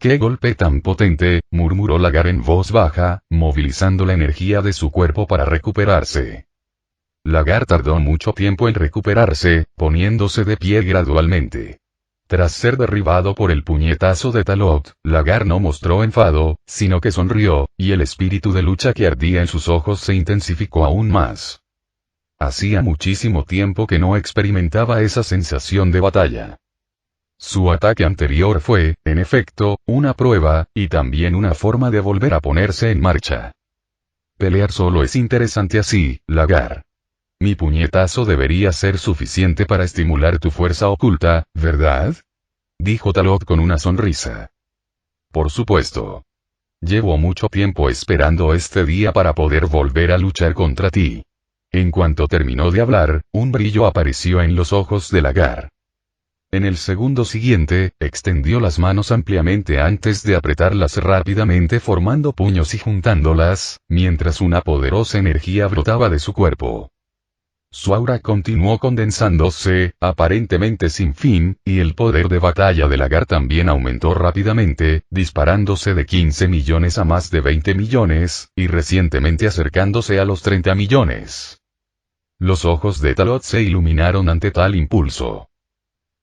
¡Qué golpe tan potente!, murmuró Lagar en voz baja, movilizando la energía de su cuerpo para recuperarse. Lagar tardó mucho tiempo en recuperarse, poniéndose de pie gradualmente. Tras ser derribado por el puñetazo de Talot, Lagar no mostró enfado, sino que sonrió, y el espíritu de lucha que ardía en sus ojos se intensificó aún más. Hacía muchísimo tiempo que no experimentaba esa sensación de batalla. Su ataque anterior fue, en efecto, una prueba, y también una forma de volver a ponerse en marcha. Pelear solo es interesante así, Lagar. Mi puñetazo debería ser suficiente para estimular tu fuerza oculta, ¿verdad? Dijo Talot con una sonrisa. Por supuesto. Llevo mucho tiempo esperando este día para poder volver a luchar contra ti. En cuanto terminó de hablar, un brillo apareció en los ojos de Lagar. En el segundo siguiente, extendió las manos ampliamente antes de apretarlas rápidamente formando puños y juntándolas, mientras una poderosa energía brotaba de su cuerpo. Su aura continuó condensándose, aparentemente sin fin, y el poder de batalla de Lagar también aumentó rápidamente, disparándose de 15 millones a más de 20 millones, y recientemente acercándose a los 30 millones. Los ojos de Talot se iluminaron ante tal impulso.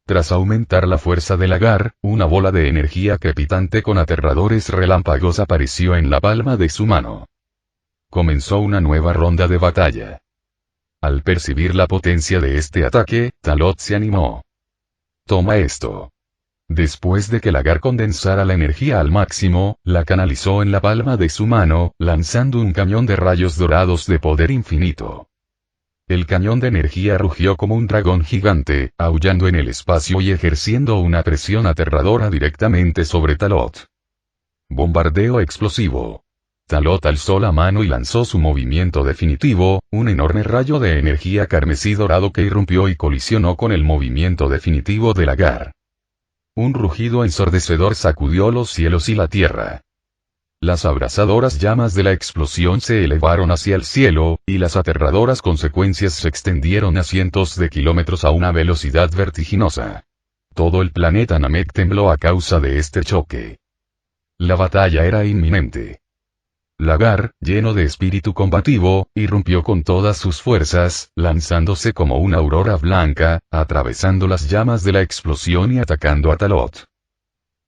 Tras aumentar la fuerza de Lagar, una bola de energía crepitante con aterradores relámpagos apareció en la palma de su mano. Comenzó una nueva ronda de batalla. Al percibir la potencia de este ataque, Talot se animó. Toma esto. Después de que Lagar condensara la energía al máximo, la canalizó en la palma de su mano, lanzando un cañón de rayos dorados de poder infinito. El cañón de energía rugió como un dragón gigante, aullando en el espacio y ejerciendo una presión aterradora directamente sobre Talot. Bombardeo explosivo. Talot alzó la mano y lanzó su movimiento definitivo, un enorme rayo de energía carmesí dorado que irrumpió y colisionó con el movimiento definitivo de Lagar. Un rugido ensordecedor sacudió los cielos y la tierra. Las abrasadoras llamas de la explosión se elevaron hacia el cielo, y las aterradoras consecuencias se extendieron a cientos de kilómetros a una velocidad vertiginosa. Todo el planeta Namek tembló a causa de este choque. La batalla era inminente. Lagar, lleno de espíritu combativo, irrumpió con todas sus fuerzas, lanzándose como una aurora blanca, atravesando las llamas de la explosión y atacando a Talot.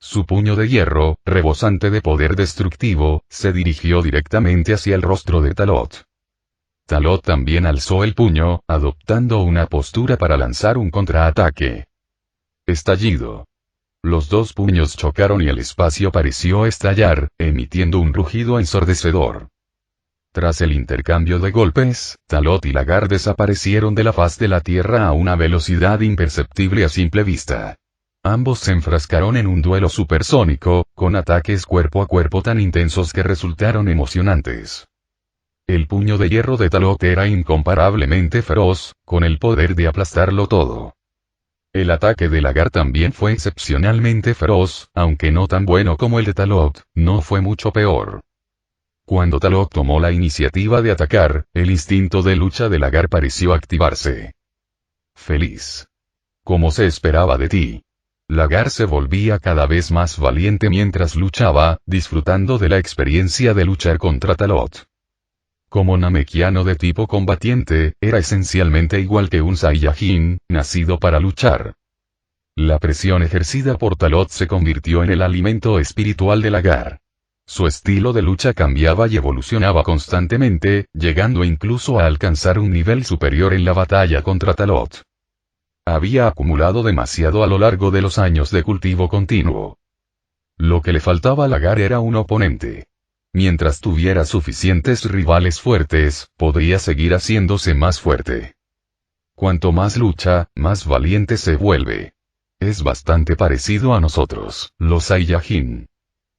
Su puño de hierro, rebosante de poder destructivo, se dirigió directamente hacia el rostro de Talot. Talot también alzó el puño, adoptando una postura para lanzar un contraataque. Estallido. Los dos puños chocaron y el espacio pareció estallar, emitiendo un rugido ensordecedor. Tras el intercambio de golpes, Talot y Lagar desaparecieron de la faz de la Tierra a una velocidad imperceptible a simple vista. Ambos se enfrascaron en un duelo supersónico, con ataques cuerpo a cuerpo tan intensos que resultaron emocionantes. El puño de hierro de Talot era incomparablemente feroz, con el poder de aplastarlo todo. El ataque de Lagar también fue excepcionalmente feroz, aunque no tan bueno como el de Talot, no fue mucho peor. Cuando Talot tomó la iniciativa de atacar, el instinto de lucha de Lagar pareció activarse. Feliz. Como se esperaba de ti. Lagar se volvía cada vez más valiente mientras luchaba, disfrutando de la experiencia de luchar contra Talot. Como namekiano de tipo combatiente, era esencialmente igual que un Saiyajin, nacido para luchar. La presión ejercida por Talot se convirtió en el alimento espiritual de Lagar. Su estilo de lucha cambiaba y evolucionaba constantemente, llegando incluso a alcanzar un nivel superior en la batalla contra Talot. había acumulado demasiado a lo largo de los años de cultivo continuo. Lo que le faltaba a Lagar era un oponente. Mientras tuviera suficientes rivales fuertes, podría seguir haciéndose más fuerte. Cuanto más lucha, más valiente se vuelve. Es bastante parecido a nosotros, los Saiyajin.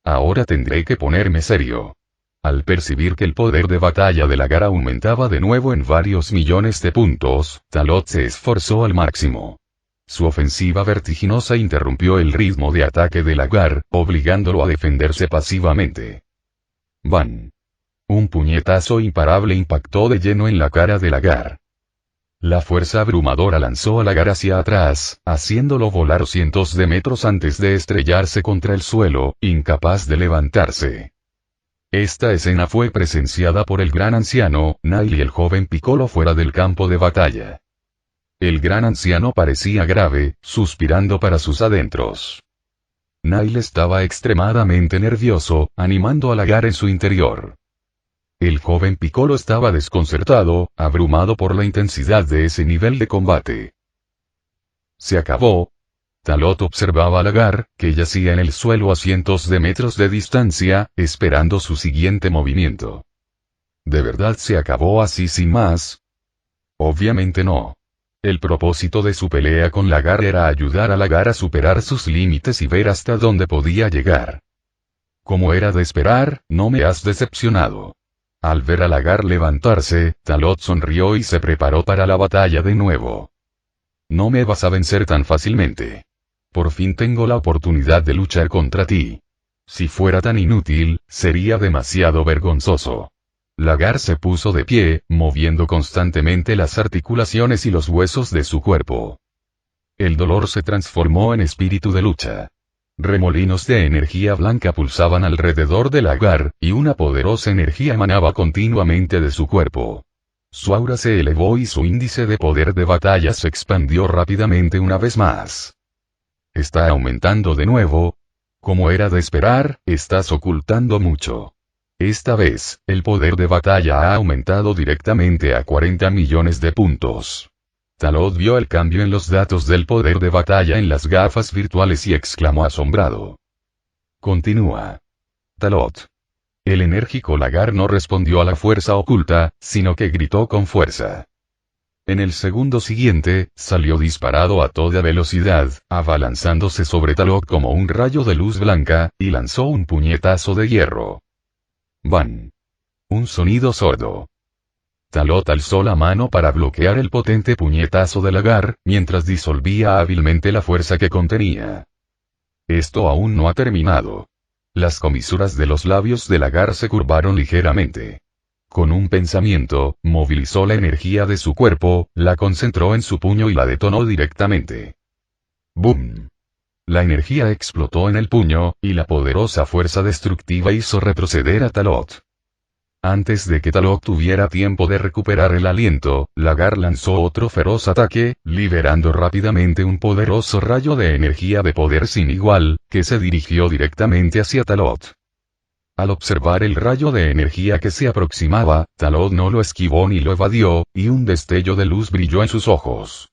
Ahora tendré que ponerme serio. Al percibir que el poder de batalla de Lagar aumentaba de nuevo en varios millones de puntos, Talot se esforzó al máximo. Su ofensiva vertiginosa interrumpió el ritmo de ataque de Lagar, obligándolo a defenderse pasivamente. ¡Bam! Un puñetazo imparable impactó de lleno en la cara de Lagar. La fuerza abrumadora lanzó a Lagar hacia atrás, haciéndolo volar cientos de metros antes de estrellarse contra el suelo, incapaz de levantarse. Esta escena fue presenciada por el gran anciano, Nail y el joven Piccolo fuera del campo de batalla. El gran anciano parecía grave, suspirando para sus adentros. Nail estaba extremadamente nervioso, animando a Lagar en su interior. El joven Piccolo estaba desconcertado, abrumado por la intensidad de ese nivel de combate. Se acabó. Talot observaba a Lagar, que yacía en el suelo a cientos de metros de distancia, esperando su siguiente movimiento. ¿De verdad se acabó así sin más? Obviamente no. El propósito de su pelea con Lagar era ayudar a Lagar a superar sus límites y ver hasta dónde podía llegar. Como era de esperar, no me has decepcionado. Al ver a Lagar levantarse, Talot sonrió y se preparó para la batalla de nuevo. No me vas a vencer tan fácilmente. Por fin tengo la oportunidad de luchar contra ti. Si fuera tan inútil, sería demasiado vergonzoso. Lagar se puso de pie, moviendo constantemente las articulaciones y los huesos de su cuerpo. El dolor se transformó en espíritu de lucha. Remolinos de energía blanca pulsaban alrededor de Lagar, y una poderosa energía emanaba continuamente de su cuerpo. Su aura se elevó y su índice de poder de batalla se expandió rápidamente una vez más. ¿Está aumentando de nuevo? Como era de esperar, estás ocultando mucho. Esta vez, el poder de batalla ha aumentado directamente a 40 millones de puntos. Talot vio el cambio en los datos del poder de batalla en las gafas virtuales y exclamó asombrado. Continúa. Talot. El enérgico Lagar no respondió a la fuerza oculta, sino que gritó con fuerza. En el segundo siguiente, salió disparado a toda velocidad, abalanzándose sobre Talot como un rayo de luz blanca, y lanzó un puñetazo de hierro. ¡Bam! Un sonido sordo. Talot alzó la mano para bloquear el potente puñetazo de Lagar, mientras disolvía hábilmente la fuerza que contenía. Esto aún no ha terminado. Las comisuras de los labios de Lagar se curvaron ligeramente. Con un pensamiento, movilizó la energía de su cuerpo, la concentró en su puño y la detonó directamente. ¡Bum! La energía explotó en el puño, y la poderosa fuerza destructiva hizo retroceder a Talot. Antes de que Talot tuviera tiempo de recuperar el aliento, Lagar lanzó otro feroz ataque, liberando rápidamente un poderoso rayo de energía de poder sin igual, que se dirigió directamente hacia Talot. Al observar el rayo de energía que se aproximaba, Talot no lo esquivó ni lo evadió, y un destello de luz brilló en sus ojos.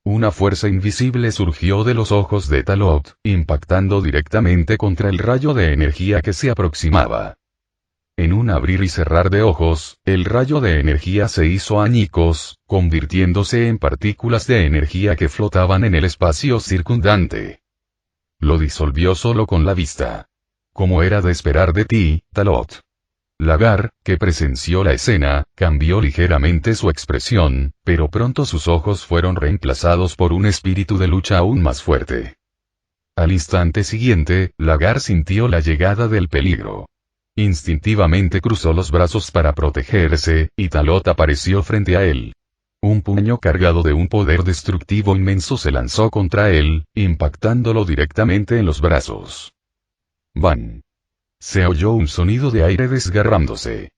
Una fuerza invisible surgió de los ojos de Talot, impactando directamente contra el rayo de energía que se aproximaba. En un abrir y cerrar de ojos, el rayo de energía se hizo añicos, convirtiéndose en partículas de energía que flotaban en el espacio circundante. Lo disolvió solo con la vista. Como era de esperar de ti, Talot. Lagar, que presenció la escena, cambió ligeramente su expresión, pero pronto sus ojos fueron reemplazados por un espíritu de lucha aún más fuerte. Al instante siguiente, Lagar sintió la llegada del peligro. Instintivamente cruzó los brazos para protegerse, y Talot apareció frente a él. Un puño cargado de un poder destructivo inmenso se lanzó contra él, impactándolo directamente en los brazos. ¡Bam! Se oyó un sonido de aire desgarrándose.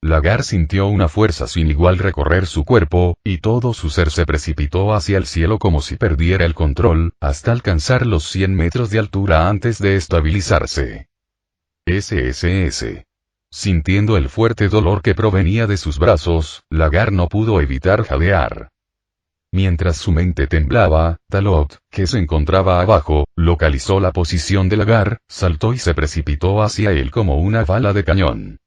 Lagar sintió una fuerza sin igual recorrer su cuerpo, y todo su ser se precipitó hacia el cielo como si perdiera el control, hasta alcanzar los 100 metros de altura antes de estabilizarse. SSS. Sintiendo el fuerte dolor que provenía de sus brazos, Lagar no pudo evitar jadear. Mientras su mente temblaba, Talot, que se encontraba abajo, localizó la posición del Lagar, saltó y se precipitó hacia él como una bala de cañón.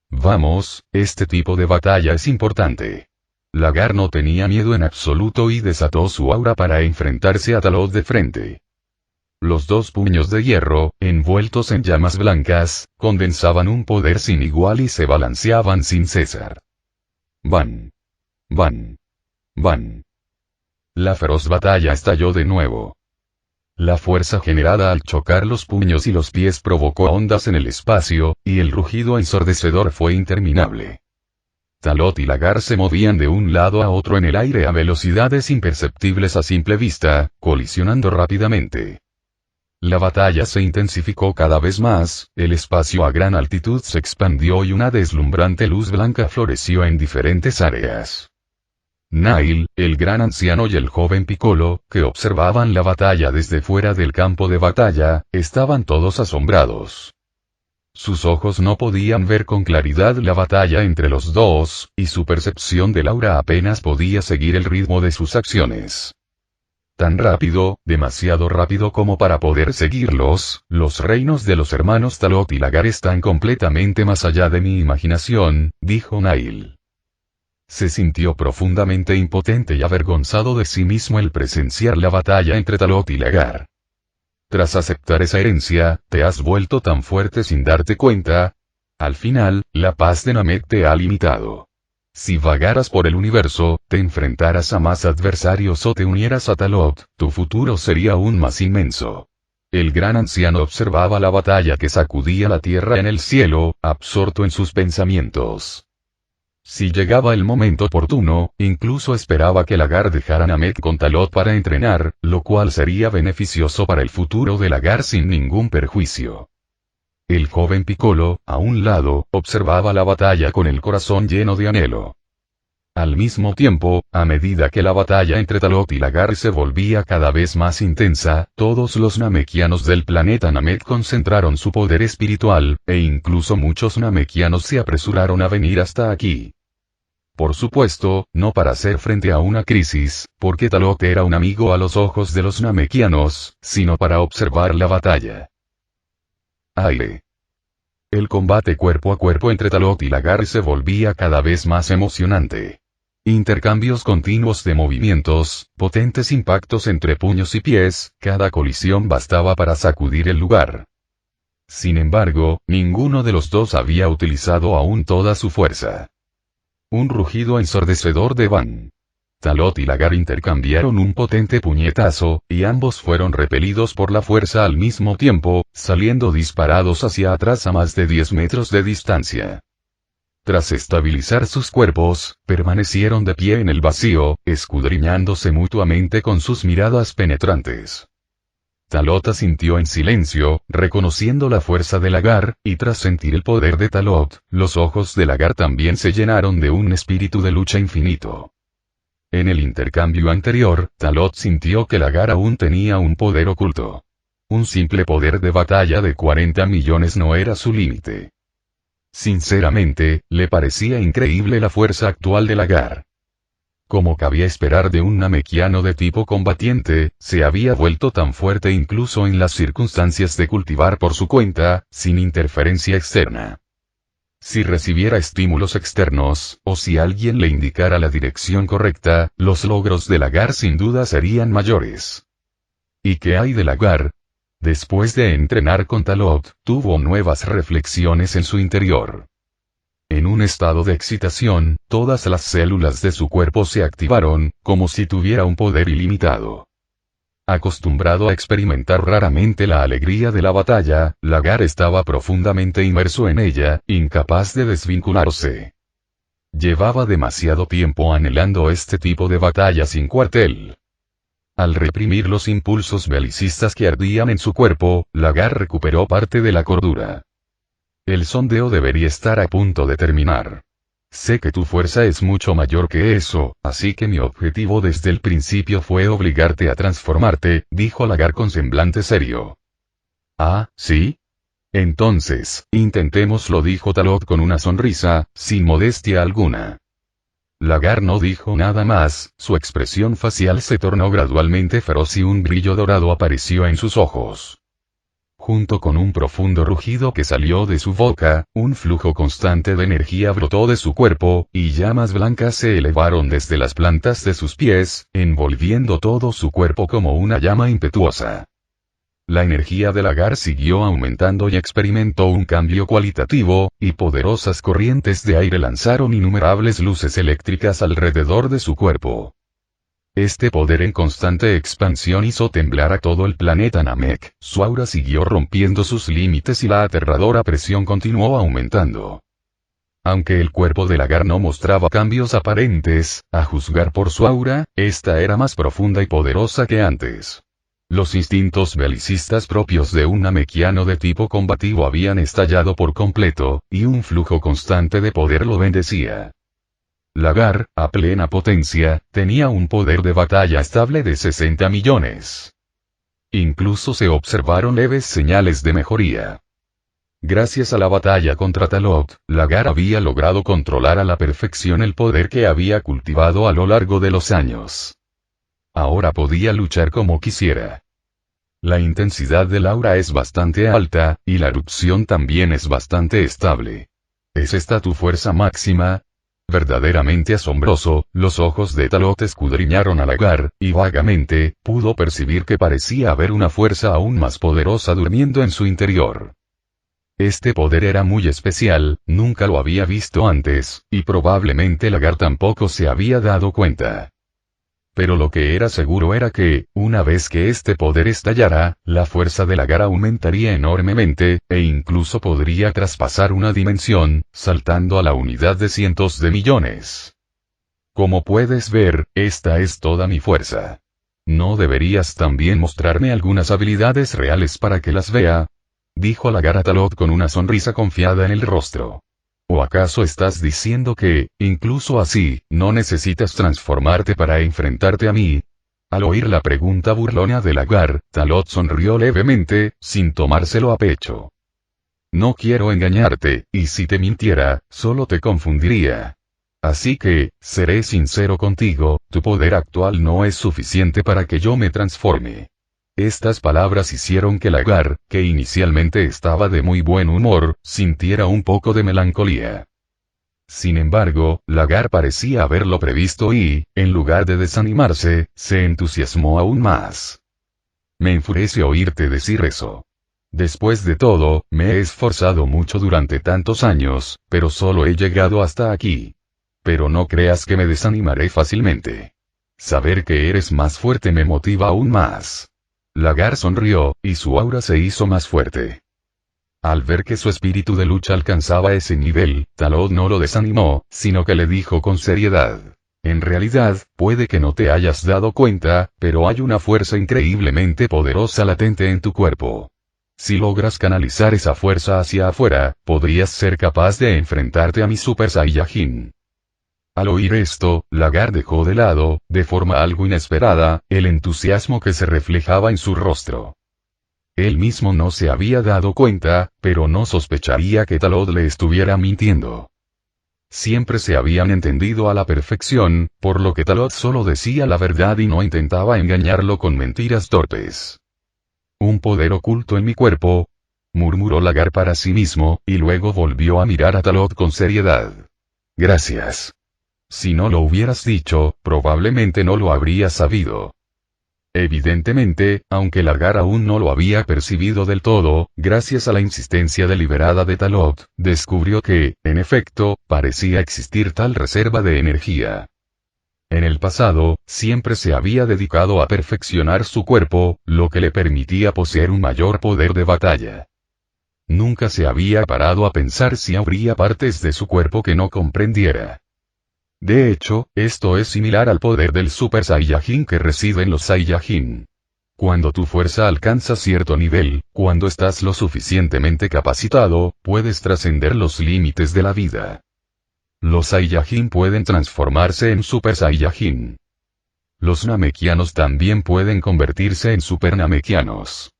Vamos, este tipo de batalla es importante. Lagar no tenía miedo en absoluto y desató su aura para enfrentarse a Talot de frente. Los dos puños de hierro, envueltos en llamas blancas, condensaban un poder sin igual y se balanceaban sin cesar. Van. Van. Van. La feroz batalla estalló de nuevo. La fuerza generada al chocar los puños y los pies provocó ondas en el espacio, y el rugido ensordecedor fue interminable. Talot y Lagar se movían de un lado a otro en el aire a velocidades imperceptibles a simple vista, colisionando rápidamente. La batalla se intensificó cada vez más, el espacio a gran altitud se expandió y una deslumbrante luz blanca floreció en diferentes áreas. Nail, el gran anciano y el joven Piccolo, que observaban la batalla desde fuera del campo de batalla, estaban todos asombrados. Sus ojos no podían ver con claridad la batalla entre los dos, y su percepción del aura apenas podía seguir el ritmo de sus acciones. Tan rápido, demasiado rápido como para poder seguirlos, los reinos de los hermanos Talot y Lagar están completamente más allá de mi imaginación, dijo Nail. Se sintió profundamente impotente y avergonzado de sí mismo al presenciar la batalla entre Talot y Lagar. Tras aceptar esa herencia, te has vuelto tan fuerte sin darte cuenta. Al final, la paz de Namek te ha limitado. Si vagaras por el universo, te enfrentaras a más adversarios o te unieras a Talot, tu futuro sería aún más inmenso. El gran anciano observaba la batalla que sacudía la tierra en el cielo, absorto en sus pensamientos. Si llegaba el momento oportuno, incluso esperaba que Lagar dejara Namek con Talot para entrenar, lo cual sería beneficioso para el futuro de Lagar sin ningún perjuicio. El joven Piccolo, a un lado, observaba la batalla con el corazón lleno de anhelo. Al mismo tiempo, a medida que la batalla entre Talot y Lagar se volvía cada vez más intensa, todos los namekianos del planeta Namek concentraron su poder espiritual, e incluso muchos namekianos se apresuraron a venir hasta aquí. Por supuesto, no para hacer frente a una crisis, porque Talot era un amigo a los ojos de los namekianos, sino para observar la batalla. Aire. El combate cuerpo a cuerpo entre Talot y Lagar se volvía cada vez más emocionante. Intercambios continuos de movimientos, potentes impactos entre puños y pies, cada colisión bastaba para sacudir el lugar. Sin embargo, ninguno de los dos había utilizado aún toda su fuerza. Un rugido ensordecedor de Van. Talot y Lagar intercambiaron un potente puñetazo, y ambos fueron repelidos por la fuerza al mismo tiempo, saliendo disparados hacia atrás a más de 10 metros de distancia. Tras estabilizar sus cuerpos, permanecieron de pie en el vacío, escudriñándose mutuamente con sus miradas penetrantes. Talot asintió en silencio, reconociendo la fuerza de Lagar, y tras sentir el poder de Talot, los ojos de Lagar también se llenaron de un espíritu de lucha infinito. En el intercambio anterior, Talot sintió que Lagar aún tenía un poder oculto. Un simple poder de batalla de 40 millones no era su límite. Sinceramente, le parecía increíble la fuerza actual de Lagar. Como cabía esperar de un namekiano de tipo combatiente, se había vuelto tan fuerte incluso en las circunstancias de cultivar por su cuenta, sin interferencia externa. Si recibiera estímulos externos, o si alguien le indicara la dirección correcta, los logros de Lagar sin duda serían mayores. ¿Y qué hay de Lagar? Después de entrenar con Talot, tuvo nuevas reflexiones en su interior. En un estado de excitación, todas las células de su cuerpo se activaron, como si tuviera un poder ilimitado. Acostumbrado a experimentar raramente la alegría de la batalla, Lagar estaba profundamente inmerso en ella, incapaz de desvincularse. Llevaba demasiado tiempo anhelando este tipo de batalla sin cuartel. Al reprimir los impulsos belicistas que ardían en su cuerpo, Lagar recuperó parte de la cordura. El sondeo debería estar a punto de terminar. Sé que tu fuerza es mucho mayor que eso, así que mi objetivo desde el principio fue obligarte a transformarte, dijo Lagar con semblante serio. Ah, ¿sí? Entonces, intentémoslo, dijo Talot con una sonrisa, sin modestia alguna. Lagar no dijo nada más, su expresión facial se tornó gradualmente feroz y un brillo dorado apareció en sus ojos. Junto con un profundo rugido que salió de su boca, un flujo constante de energía brotó de su cuerpo, y llamas blancas se elevaron desde las plantas de sus pies, envolviendo todo su cuerpo como una llama impetuosa. La energía de Lagar siguió aumentando y experimentó un cambio cualitativo, y poderosas corrientes de aire lanzaron innumerables luces eléctricas alrededor de su cuerpo. Este poder en constante expansión hizo temblar a todo el planeta Namek, su aura siguió rompiendo sus límites y la aterradora presión continuó aumentando. Aunque el cuerpo de Lagar no mostraba cambios aparentes, a juzgar por su aura, esta era más profunda y poderosa que antes. Los instintos belicistas propios de un namekiano de tipo combativo habían estallado por completo, y un flujo constante de poder lo bendecía. Lagar, a plena potencia, tenía un poder de batalla estable de 60 millones. Incluso se observaron leves señales de mejoría. Gracias a la batalla contra Talot, Lagar había logrado controlar a la perfección el poder que había cultivado a lo largo de los años. Ahora podía luchar como quisiera. La intensidad del aura es bastante alta, y la erupción también es bastante estable. ¿Es esta tu fuerza máxima? Verdaderamente asombroso, los ojos de Talot escudriñaron a Lagar, y vagamente, pudo percibir que parecía haber una fuerza aún más poderosa durmiendo en su interior. Este poder era muy especial, nunca lo había visto antes, y probablemente Lagar tampoco se había dado cuenta. Pero lo que era seguro era que, una vez que este poder estallara, la fuerza de Lagar aumentaría enormemente, e incluso podría traspasar una dimensión, saltando a la unidad de cientos de millones. Como puedes ver, esta es toda mi fuerza. ¿No deberías también mostrarme algunas habilidades reales para que las vea? Dijo Lagar a Talot con una sonrisa confiada en el rostro. ¿O acaso estás diciendo que, incluso así, no necesitas transformarte para enfrentarte a mí? Al oír la pregunta burlona de Lagar, Talot sonrió levemente, sin tomárselo a pecho. No quiero engañarte, y si te mintiera, solo te confundiría. Así que, seré sincero contigo, tu poder actual no es suficiente para que yo me transforme. Estas palabras hicieron que Lagar, que inicialmente estaba de muy buen humor, sintiera un poco de melancolía. Sin embargo, Lagar parecía haberlo previsto y, en lugar de desanimarse, se entusiasmó aún más. Me enfurece oírte decir eso. Después de todo, me he esforzado mucho durante tantos años, pero solo he llegado hasta aquí. Pero no creas que me desanimaré fácilmente. Saber que eres más fuerte me motiva aún más. Lagar sonrió, y su aura se hizo más fuerte. Al ver que su espíritu de lucha alcanzaba ese nivel, Talot no lo desanimó, sino que le dijo con seriedad. En realidad, puede que no te hayas dado cuenta, pero hay una fuerza increíblemente poderosa latente en tu cuerpo. Si logras canalizar esa fuerza hacia afuera, podrías ser capaz de enfrentarte a mi Super Saiyajin. Al oír esto, Lagar dejó de lado, de forma algo inesperada, el entusiasmo que se reflejaba en su rostro. Él mismo no se había dado cuenta, pero no sospecharía que Talot le estuviera mintiendo. Siempre se habían entendido a la perfección, por lo que Talot solo decía la verdad y no intentaba engañarlo con mentiras torpes. Un poder oculto en mi cuerpo, murmuró Lagar para sí mismo, y luego volvió a mirar a Talot con seriedad. Gracias. Si no lo hubieras dicho, probablemente no lo habría sabido. Evidentemente, aunque Lagar aún no lo había percibido del todo, gracias a la insistencia deliberada de Talot, descubrió que, en efecto, parecía existir tal reserva de energía. En el pasado, siempre se había dedicado a perfeccionar su cuerpo, lo que le permitía poseer un mayor poder de batalla. Nunca se había parado a pensar si habría partes de su cuerpo que no comprendiera. De hecho, esto es similar al poder del Super Saiyajin que reside en los Saiyajin. Cuando tu fuerza alcanza cierto nivel, cuando estás lo suficientemente capacitado, puedes trascender los límites de la vida. Los Saiyajin pueden transformarse en Super Saiyajin. Los Namekianos también pueden convertirse en Super Namekianos.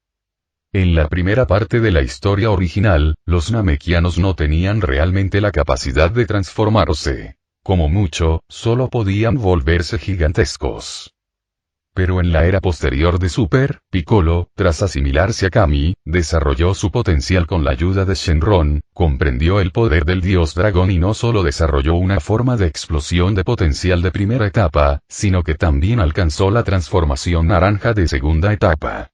En la primera parte de la historia original, los Namekianos no tenían realmente la capacidad de transformarse. como mucho, solo podían volverse gigantescos. Pero en la era posterior de Super, Piccolo, tras asimilarse a Kami, desarrolló su potencial con la ayuda de Shenron, comprendió el poder del dios dragón y no solo desarrolló una forma de explosión de potencial de primera etapa, sino que también alcanzó la transformación naranja de segunda etapa.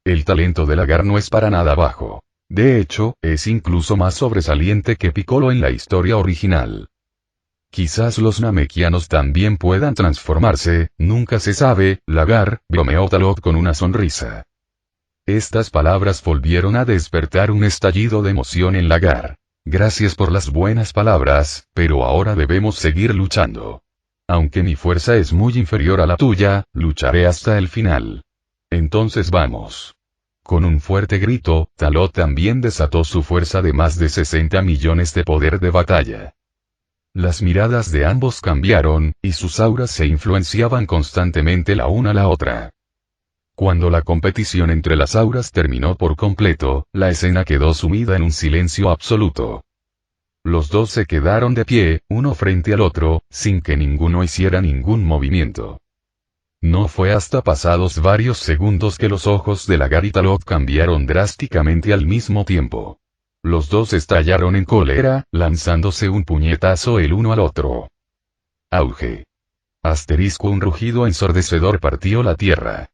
El talento de Lagar no es para nada bajo. De hecho, es incluso más sobresaliente que Piccolo en la historia original. Quizás los Namekianos también puedan transformarse, nunca se sabe, Lagar, bromeó Talot con una sonrisa. Estas palabras volvieron a despertar un estallido de emoción en Lagar. Gracias por las buenas palabras, pero ahora debemos seguir luchando. Aunque mi fuerza es muy inferior a la tuya, lucharé hasta el final. Entonces vamos. Con un fuerte grito, Talot también desató su fuerza de más de 60 millones de poder de batalla. Las miradas de ambos cambiaron, y sus auras se influenciaban constantemente la una a la otra. Cuando la competición entre las auras terminó por completo, la escena quedó sumida en un silencio absoluto. Los dos se quedaron de pie, uno frente al otro, sin que ninguno hiciera ningún movimiento. No fue hasta pasados varios segundos que los ojos de Lagar y Talot cambiaron drásticamente al mismo tiempo. Los dos estallaron en cólera, lanzándose un puñetazo el uno al otro. Auge. Un rugido ensordecedor partió la tierra.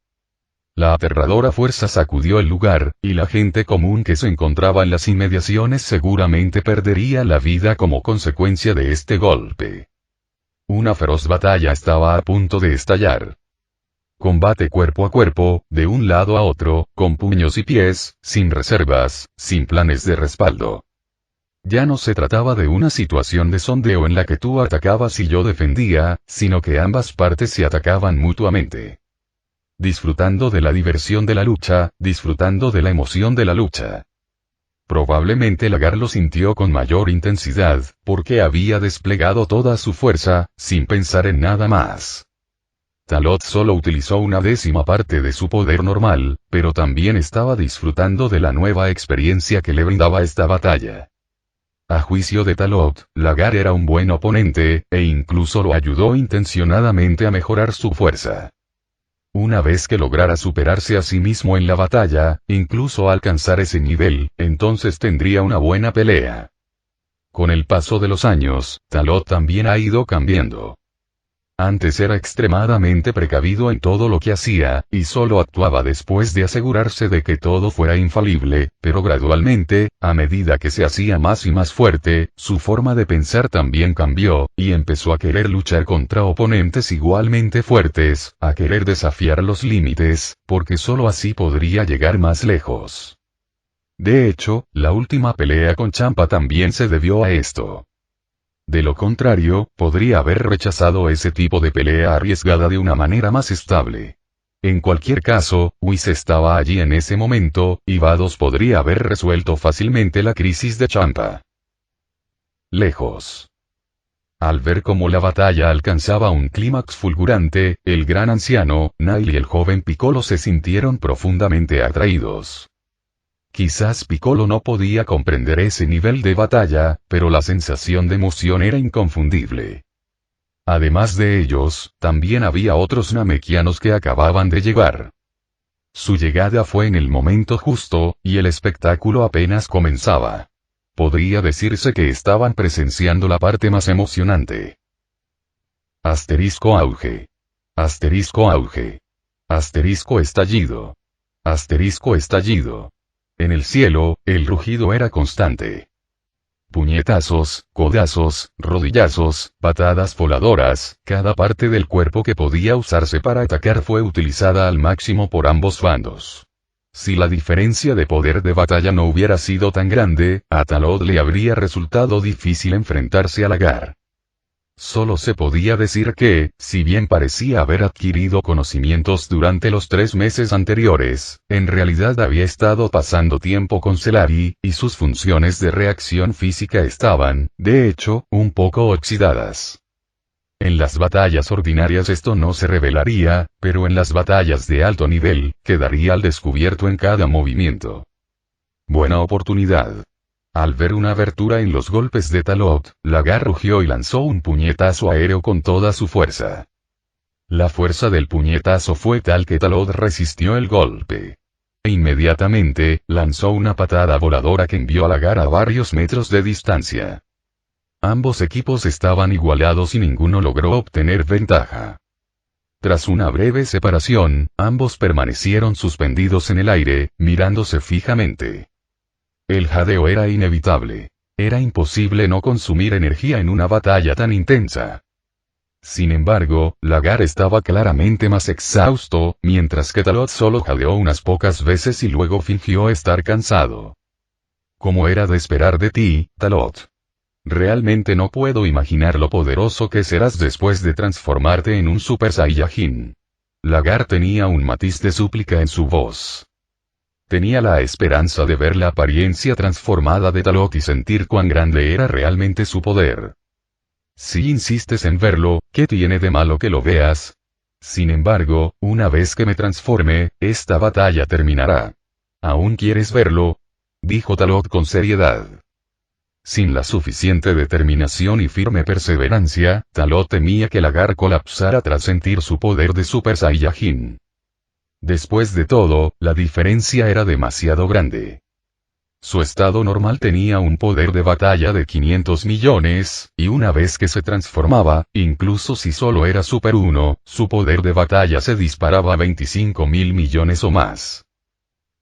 La aterradora fuerza sacudió el lugar, y la gente común que se encontraba en las inmediaciones seguramente perdería la vida como consecuencia de este golpe. Una feroz batalla estaba a punto de estallar. Combate cuerpo a cuerpo, de un lado a otro, con puños y pies, sin reservas, sin planes de respaldo. Ya no se trataba de una situación de sondeo en la que tú atacabas y yo defendía, sino que ambas partes se atacaban mutuamente. Disfrutando de la diversión de la lucha, disfrutando de la emoción de la lucha. Probablemente Lagar lo sintió con mayor intensidad, porque había desplegado toda su fuerza, sin pensar en nada más. Talot solo utilizó una décima parte de su poder normal, pero también estaba disfrutando de la nueva experiencia que le brindaba esta batalla. A juicio de Talot, Lagar era un buen oponente, e incluso lo ayudó intencionadamente a mejorar su fuerza. Una vez que lograra superarse a sí mismo en la batalla, incluso alcanzar ese nivel, entonces tendría una buena pelea. Con el paso de los años, Talot también ha ido cambiando. Antes era extremadamente precavido en todo lo que hacía, y solo actuaba después de asegurarse de que todo fuera infalible, pero gradualmente, a medida que se hacía más y más fuerte, su forma de pensar también cambió, y empezó a querer luchar contra oponentes igualmente fuertes, a querer desafiar los límites, porque solo así podría llegar más lejos. De hecho, la última pelea con Champa también se debió a esto. De lo contrario, podría haber rechazado ese tipo de pelea arriesgada de una manera más estable. En cualquier caso, Whis estaba allí en ese momento, y Vados podría haber resuelto fácilmente la crisis de Champa. Lejos. Al ver cómo la batalla alcanzaba un clímax fulgurante, el gran anciano, Nail y el joven Piccolo se sintieron profundamente atraídos. Quizás Piccolo no podía comprender ese nivel de batalla, pero la sensación de emoción era inconfundible. Además de ellos, también había otros namekianos que acababan de llegar. Su llegada fue en el momento justo, y el espectáculo apenas comenzaba. Podría decirse que estaban presenciando la parte más emocionante. Auge. Auge. Estallido. Estallido. En el cielo, el rugido era constante. Puñetazos, codazos, rodillazos, patadas voladoras, cada parte del cuerpo que podía usarse para atacar fue utilizada al máximo por ambos bandos. Si la diferencia de poder de batalla no hubiera sido tan grande, a Talot le habría resultado difícil enfrentarse a Lagar. Solo se podía decir que, si bien parecía haber adquirido conocimientos durante los 3 meses anteriores, en realidad había estado pasando tiempo con Celavi, y sus funciones de reacción física estaban, de hecho, un poco oxidadas. En las batallas ordinarias esto no se revelaría, pero en las batallas de alto nivel, quedaría al descubierto en cada movimiento. Buena oportunidad. Al ver una abertura en los golpes de Talot, Lagar rugió y lanzó un puñetazo aéreo con toda su fuerza. La fuerza del puñetazo fue tal que Talot resistió el golpe. E inmediatamente, lanzó una patada voladora que envió a Lagar a varios metros de distancia. Ambos equipos estaban igualados y ninguno logró obtener ventaja. Tras una breve separación, ambos permanecieron suspendidos en el aire, mirándose fijamente. El jadeo era inevitable. Era imposible no consumir energía en una batalla tan intensa. Sin embargo, Lagar estaba claramente más exhausto, mientras que Talot solo jadeó unas pocas veces y luego fingió estar cansado. Como era de esperar de ti, Talot. Realmente no puedo imaginar lo poderoso que serás después de transformarte en un Super Saiyajin. Lagar tenía un matiz de súplica en su voz. Tenía la esperanza de ver la apariencia transformada de Talot y sentir cuán grande era realmente su poder. Si insistes en verlo, ¿qué tiene de malo que lo veas? Sin embargo, una vez que me transforme, esta batalla terminará. ¿Aún quieres verlo? Dijo Talot con seriedad. Sin la suficiente determinación y firme perseverancia, Talot temía que Lagar colapsara tras sentir su poder de Super Saiyajin. Después de todo, la diferencia era demasiado grande. Su estado normal tenía un poder de batalla de 500 millones, y una vez que se transformaba, incluso si solo era Super 1, su poder de batalla se disparaba a 25.000 millones o más.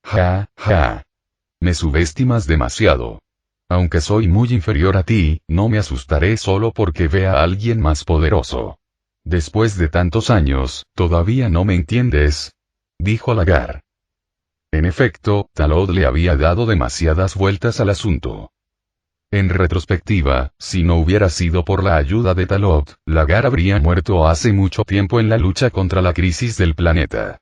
Ja, ja. Me subestimas demasiado. Aunque soy muy inferior a ti, no me asustaré solo porque vea a alguien más poderoso. Después de tantos años, ¿todavía no me entiendes?, dijo Lagar. En efecto, Talot le había dado demasiadas vueltas al asunto. En retrospectiva, si no hubiera sido por la ayuda de Talot, Lagar habría muerto hace mucho tiempo en la lucha contra la crisis del planeta.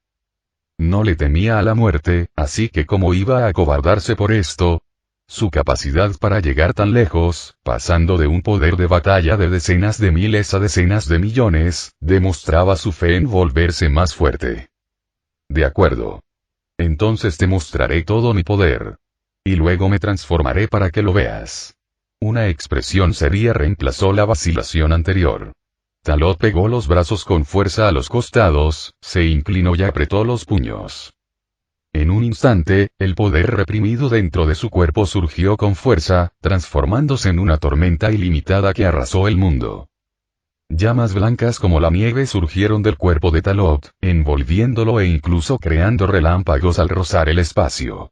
No le temía a la muerte, así que ¿cómo iba a acobardarse por esto? Su capacidad para llegar tan lejos, pasando de un poder de batalla de decenas de miles a decenas de millones, demostraba su fe en volverse más fuerte. De acuerdo. Entonces te mostraré todo mi poder. Y luego me transformaré para que lo veas. Una expresión seria reemplazó la vacilación anterior. Talot pegó los brazos con fuerza a los costados, se inclinó y apretó los puños. En un instante, el poder reprimido dentro de su cuerpo surgió con fuerza, transformándose en una tormenta ilimitada que arrasó el mundo. Llamas blancas como la nieve surgieron del cuerpo de Talot, envolviéndolo e incluso creando relámpagos al rozar el espacio.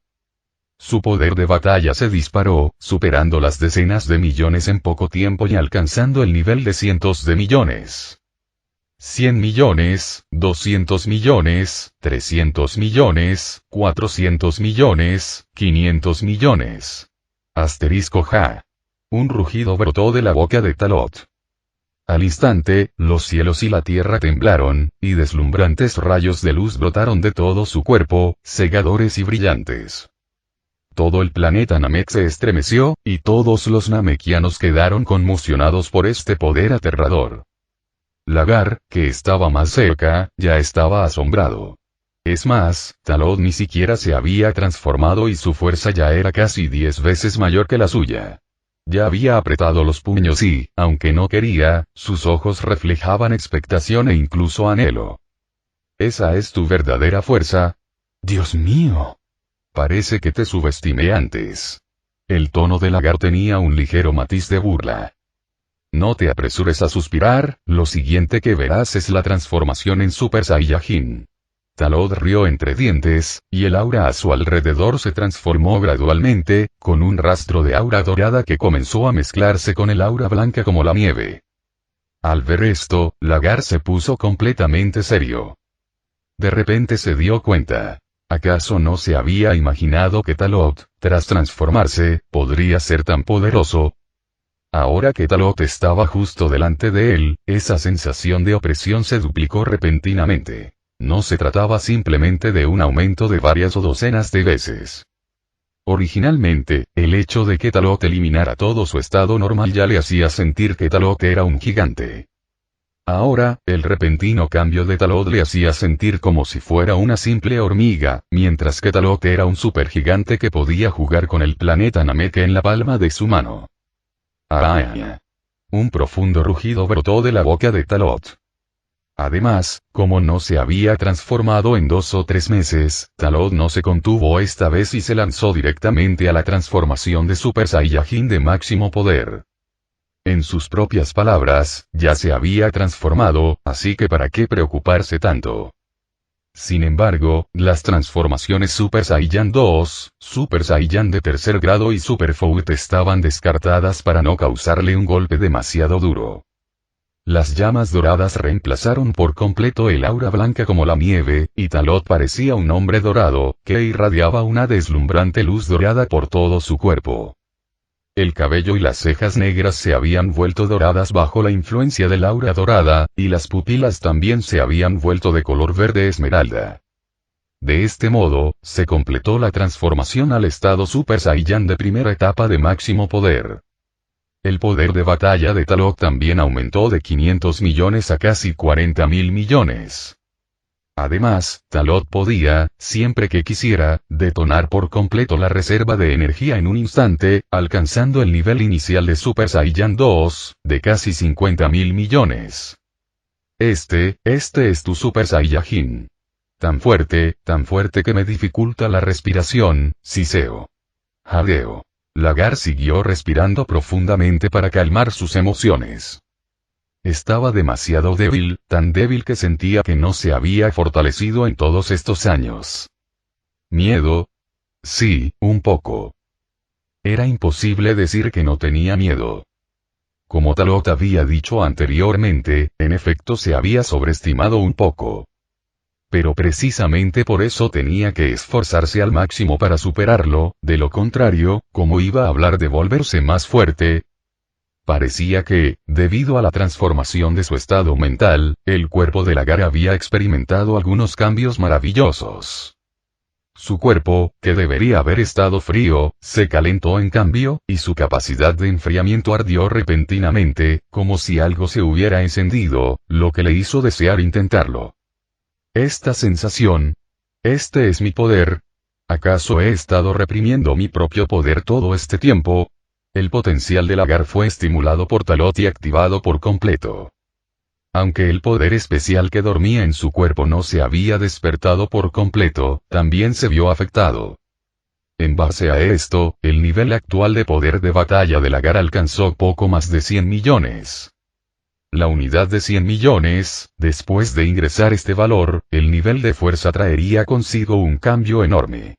Su poder de batalla se disparó, superando las decenas de millones en poco tiempo y alcanzando el nivel de cientos de millones. 100 millones, 200 millones, 300 millones, 400 millones, 500 millones. Asterisco ja. Un rugido brotó de la boca de Talot. Al instante, los cielos y la tierra temblaron, y deslumbrantes rayos de luz brotaron de todo su cuerpo, cegadores y brillantes. Todo el planeta Namek se estremeció, y todos los namekianos quedaron conmocionados por este poder aterrador. Lagar, que estaba más cerca, ya estaba asombrado. Es más, Talot ni siquiera se había transformado y su fuerza ya era casi 10 veces mayor que la suya. Ya había apretado los puños y, aunque no quería, sus ojos reflejaban expectación e incluso anhelo. ¿Esa es tu verdadera fuerza? ¡Dios mío! Parece que te subestimé antes. El tono de Lagar tenía un ligero matiz de burla. No te apresures a suspirar, lo siguiente que verás es la transformación en Super Saiyajin. Talot rió entre dientes, y el aura a su alrededor se transformó gradualmente, con un rastro de aura dorada que comenzó a mezclarse con el aura blanca como la nieve. Al ver esto, Lagar se puso completamente serio. De repente se dio cuenta. ¿Acaso no se había imaginado que Talot, tras transformarse, podría ser tan poderoso? Ahora que Talot estaba justo delante de él, esa sensación de opresión se duplicó repentinamente. No se trataba simplemente de un aumento de varias o docenas de veces. Originalmente, el hecho de que Talot eliminara todo su estado normal ya le hacía sentir que Talot era un gigante. Ahora, el repentino cambio de Talot le hacía sentir como si fuera una simple hormiga, mientras que Talot era un supergigante que podía jugar con el planeta Namek en la palma de su mano. ¡Ah! Un profundo rugido brotó de la boca de Talot. Además, como no se había transformado en 2 o 3 meses, Talot no se contuvo esta vez y se lanzó directamente a la transformación de Super Saiyajin de máximo poder. En sus propias palabras, ya se había transformado, así que ¿para qué preocuparse tanto? Sin embargo, las transformaciones Super Saiyan 2, Super Saiyan de tercer grado y Super Fout estaban descartadas para no causarle un golpe demasiado duro. Las llamas doradas reemplazaron por completo el aura blanca como la nieve, y Talot parecía un hombre dorado, que irradiaba una deslumbrante luz dorada por todo su cuerpo. El cabello y las cejas negras se habían vuelto doradas bajo la influencia del aura dorada, y las pupilas también se habían vuelto de color verde esmeralda. De este modo, se completó la transformación al estado Super Saiyan de primera etapa de máximo poder. El poder de batalla de Talot también aumentó de 500 millones a casi 40.000 millones. Además, Talot podía, siempre que quisiera, detonar por completo la reserva de energía en un instante, alcanzando el nivel inicial de Super Saiyan 2, de casi 50.000 millones. Este es tu Super Saiyajin. Tan fuerte que me dificulta la respiración, Siseo. Jadeo. Lagar siguió respirando profundamente para calmar sus emociones. Estaba demasiado débil, tan débil que sentía que no se había fortalecido en todos estos años. ¿Miedo? Sí, un poco. Era imposible decir que no tenía miedo. Como Talot había dicho anteriormente, en efecto se había sobreestimado un poco. Pero precisamente por eso tenía que esforzarse al máximo para superarlo, de lo contrario, ¿cómo iba a hablar de volverse más fuerte? Parecía que, debido a la transformación de su estado mental, el cuerpo de Lagar había experimentado algunos cambios maravillosos. Su cuerpo, que debería haber estado frío, se calentó en cambio, y su capacidad de enfriamiento ardió repentinamente, como si algo se hubiera encendido, lo que le hizo desear intentarlo. Esta sensación. Este es mi poder. ¿Acaso he estado reprimiendo mi propio poder todo este tiempo? El potencial de Lagar fue estimulado por Talot y activado por completo. Aunque el poder especial que dormía en su cuerpo no se había despertado por completo, también se vio afectado. En base a esto, el nivel actual de poder de batalla de Lagar alcanzó poco más de 100 millones. La unidad de 100 millones, después de ingresar este valor, el nivel de fuerza traería consigo un cambio enorme.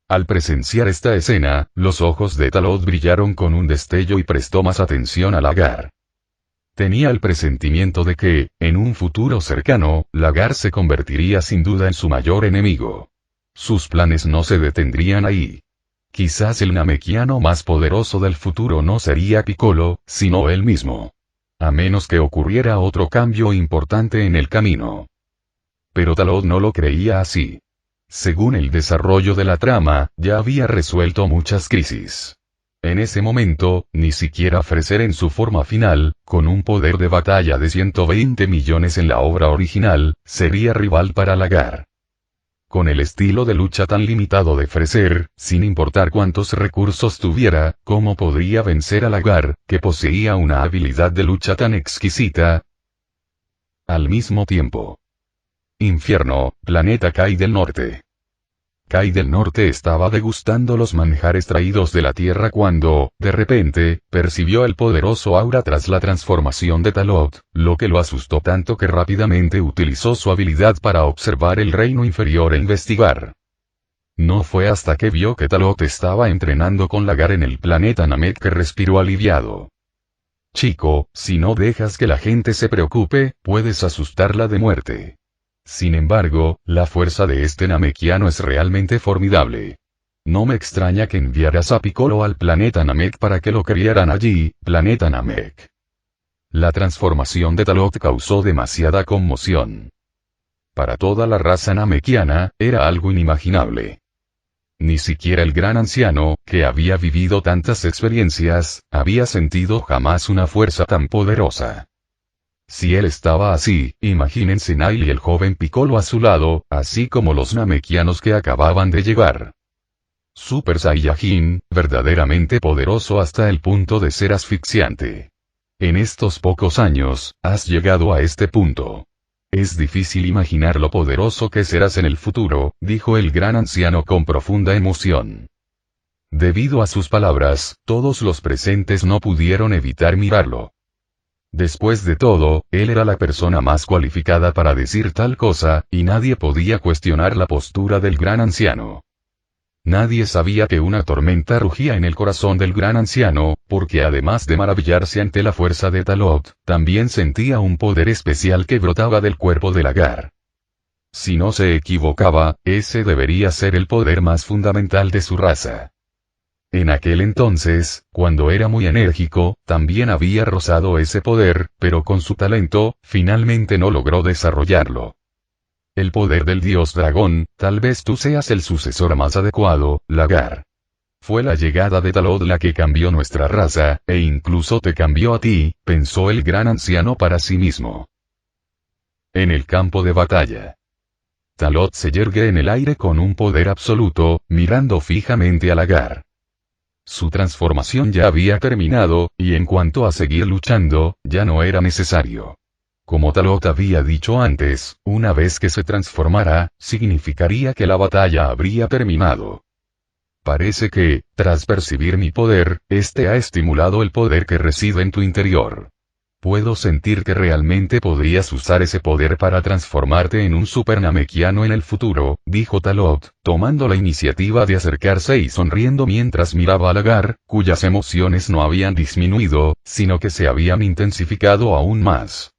Al presenciar esta escena, los ojos de Talot brillaron con un destello y prestó más atención a Lagar. Tenía el presentimiento de que, en un futuro cercano, Lagar se convertiría sin duda en su mayor enemigo. Sus planes no se detendrían ahí. Quizás el namekiano más poderoso del futuro no sería Piccolo, sino él mismo. A menos que ocurriera otro cambio importante en el camino. Pero Talot no lo creía así. Según el desarrollo de la trama, ya había resuelto muchas crisis. En ese momento, ni siquiera Freezer en su forma final, con un poder de batalla de 120 millones en la obra original, sería rival para Lagar. Con el estilo de lucha tan limitado de Freezer, sin importar cuántos recursos tuviera, ¿cómo podría vencer a Lagar, que poseía una habilidad de lucha tan exquisita? Al mismo tiempo. Infierno, planeta Kai del Norte. Kai del Norte estaba degustando los manjares traídos de la Tierra cuando, de repente, percibió el poderoso aura tras la transformación de Talot, lo que lo asustó tanto que rápidamente utilizó su habilidad para observar el reino inferior e investigar. No fue hasta que vio que Talot estaba entrenando con Lagar en el planeta Namek que respiró aliviado. Chico, si no dejas que la gente se preocupe, puedes asustarla de muerte. Sin embargo, la fuerza de este namekiano es realmente formidable. No me extraña que enviaras a Piccolo al planeta Namek para que lo criaran allí, planeta Namek. La transformación de Talot causó demasiada conmoción. Para toda la raza namekiana, era algo inimaginable. Ni siquiera el gran anciano, que había vivido tantas experiencias, había sentido jamás una fuerza tan poderosa. Si él estaba así, imagínense Nail y el joven Piccolo a su lado, así como los namekianos que acababan de llegar. Super Saiyajin, verdaderamente poderoso hasta el punto de ser asfixiante. En estos pocos años, has llegado a este punto. Es difícil imaginar lo poderoso que serás en el futuro, dijo el gran anciano con profunda emoción. Debido a sus palabras, todos los presentes no pudieron evitar mirarlo. Después de todo, él era la persona más cualificada para decir tal cosa, y nadie podía cuestionar la postura del gran anciano. Nadie sabía que una tormenta rugía en el corazón del gran anciano, porque además de maravillarse ante la fuerza de Talot, también sentía un poder especial que brotaba del cuerpo de Lagar. Si no se equivocaba, ese debería ser el poder más fundamental de su raza. En aquel entonces, cuando era muy enérgico, también había rozado ese poder, pero con su talento, finalmente no logró desarrollarlo. El poder del dios dragón, tal vez tú seas el sucesor más adecuado, Lagar. Fue la llegada de Talot la que cambió nuestra raza, e incluso te cambió a ti, pensó el gran anciano para sí mismo. En el campo de batalla. Talot se yergue en el aire con un poder absoluto, mirando fijamente a Lagar. Su transformación ya había terminado, y en cuanto a seguir luchando, ya no era necesario. Como Talot había dicho antes, una vez que se transformara, significaría que la batalla habría terminado. Parece que, tras percibir mi poder, este ha estimulado el poder que reside en tu interior. Puedo sentir que realmente podrías usar ese poder para transformarte en un super namekiano en el futuro, dijo Talot, tomando la iniciativa de acercarse y sonriendo mientras miraba a Lagar, cuyas emociones no habían disminuido, sino que se habían intensificado aún más.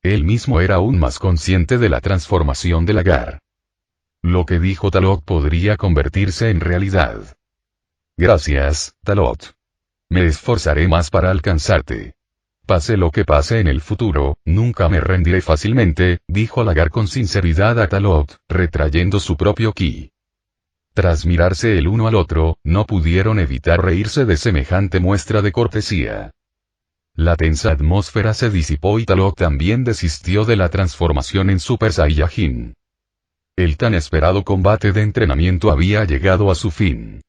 Él mismo era aún más consciente de la transformación de Lagar. Lo que dijo Talot podría convertirse en realidad. Gracias, Talot. Me esforzaré más para alcanzarte. Pase lo que pase en el futuro, nunca me rendiré fácilmente, dijo Lagar con sinceridad a Talot, retrayendo su propio ki. Tras mirarse el uno al otro, no pudieron evitar reírse de semejante muestra de cortesía. La tensa atmósfera se disipó y Talot también desistió de la transformación en Super Saiyajin. El tan esperado combate de entrenamiento había llegado a su fin.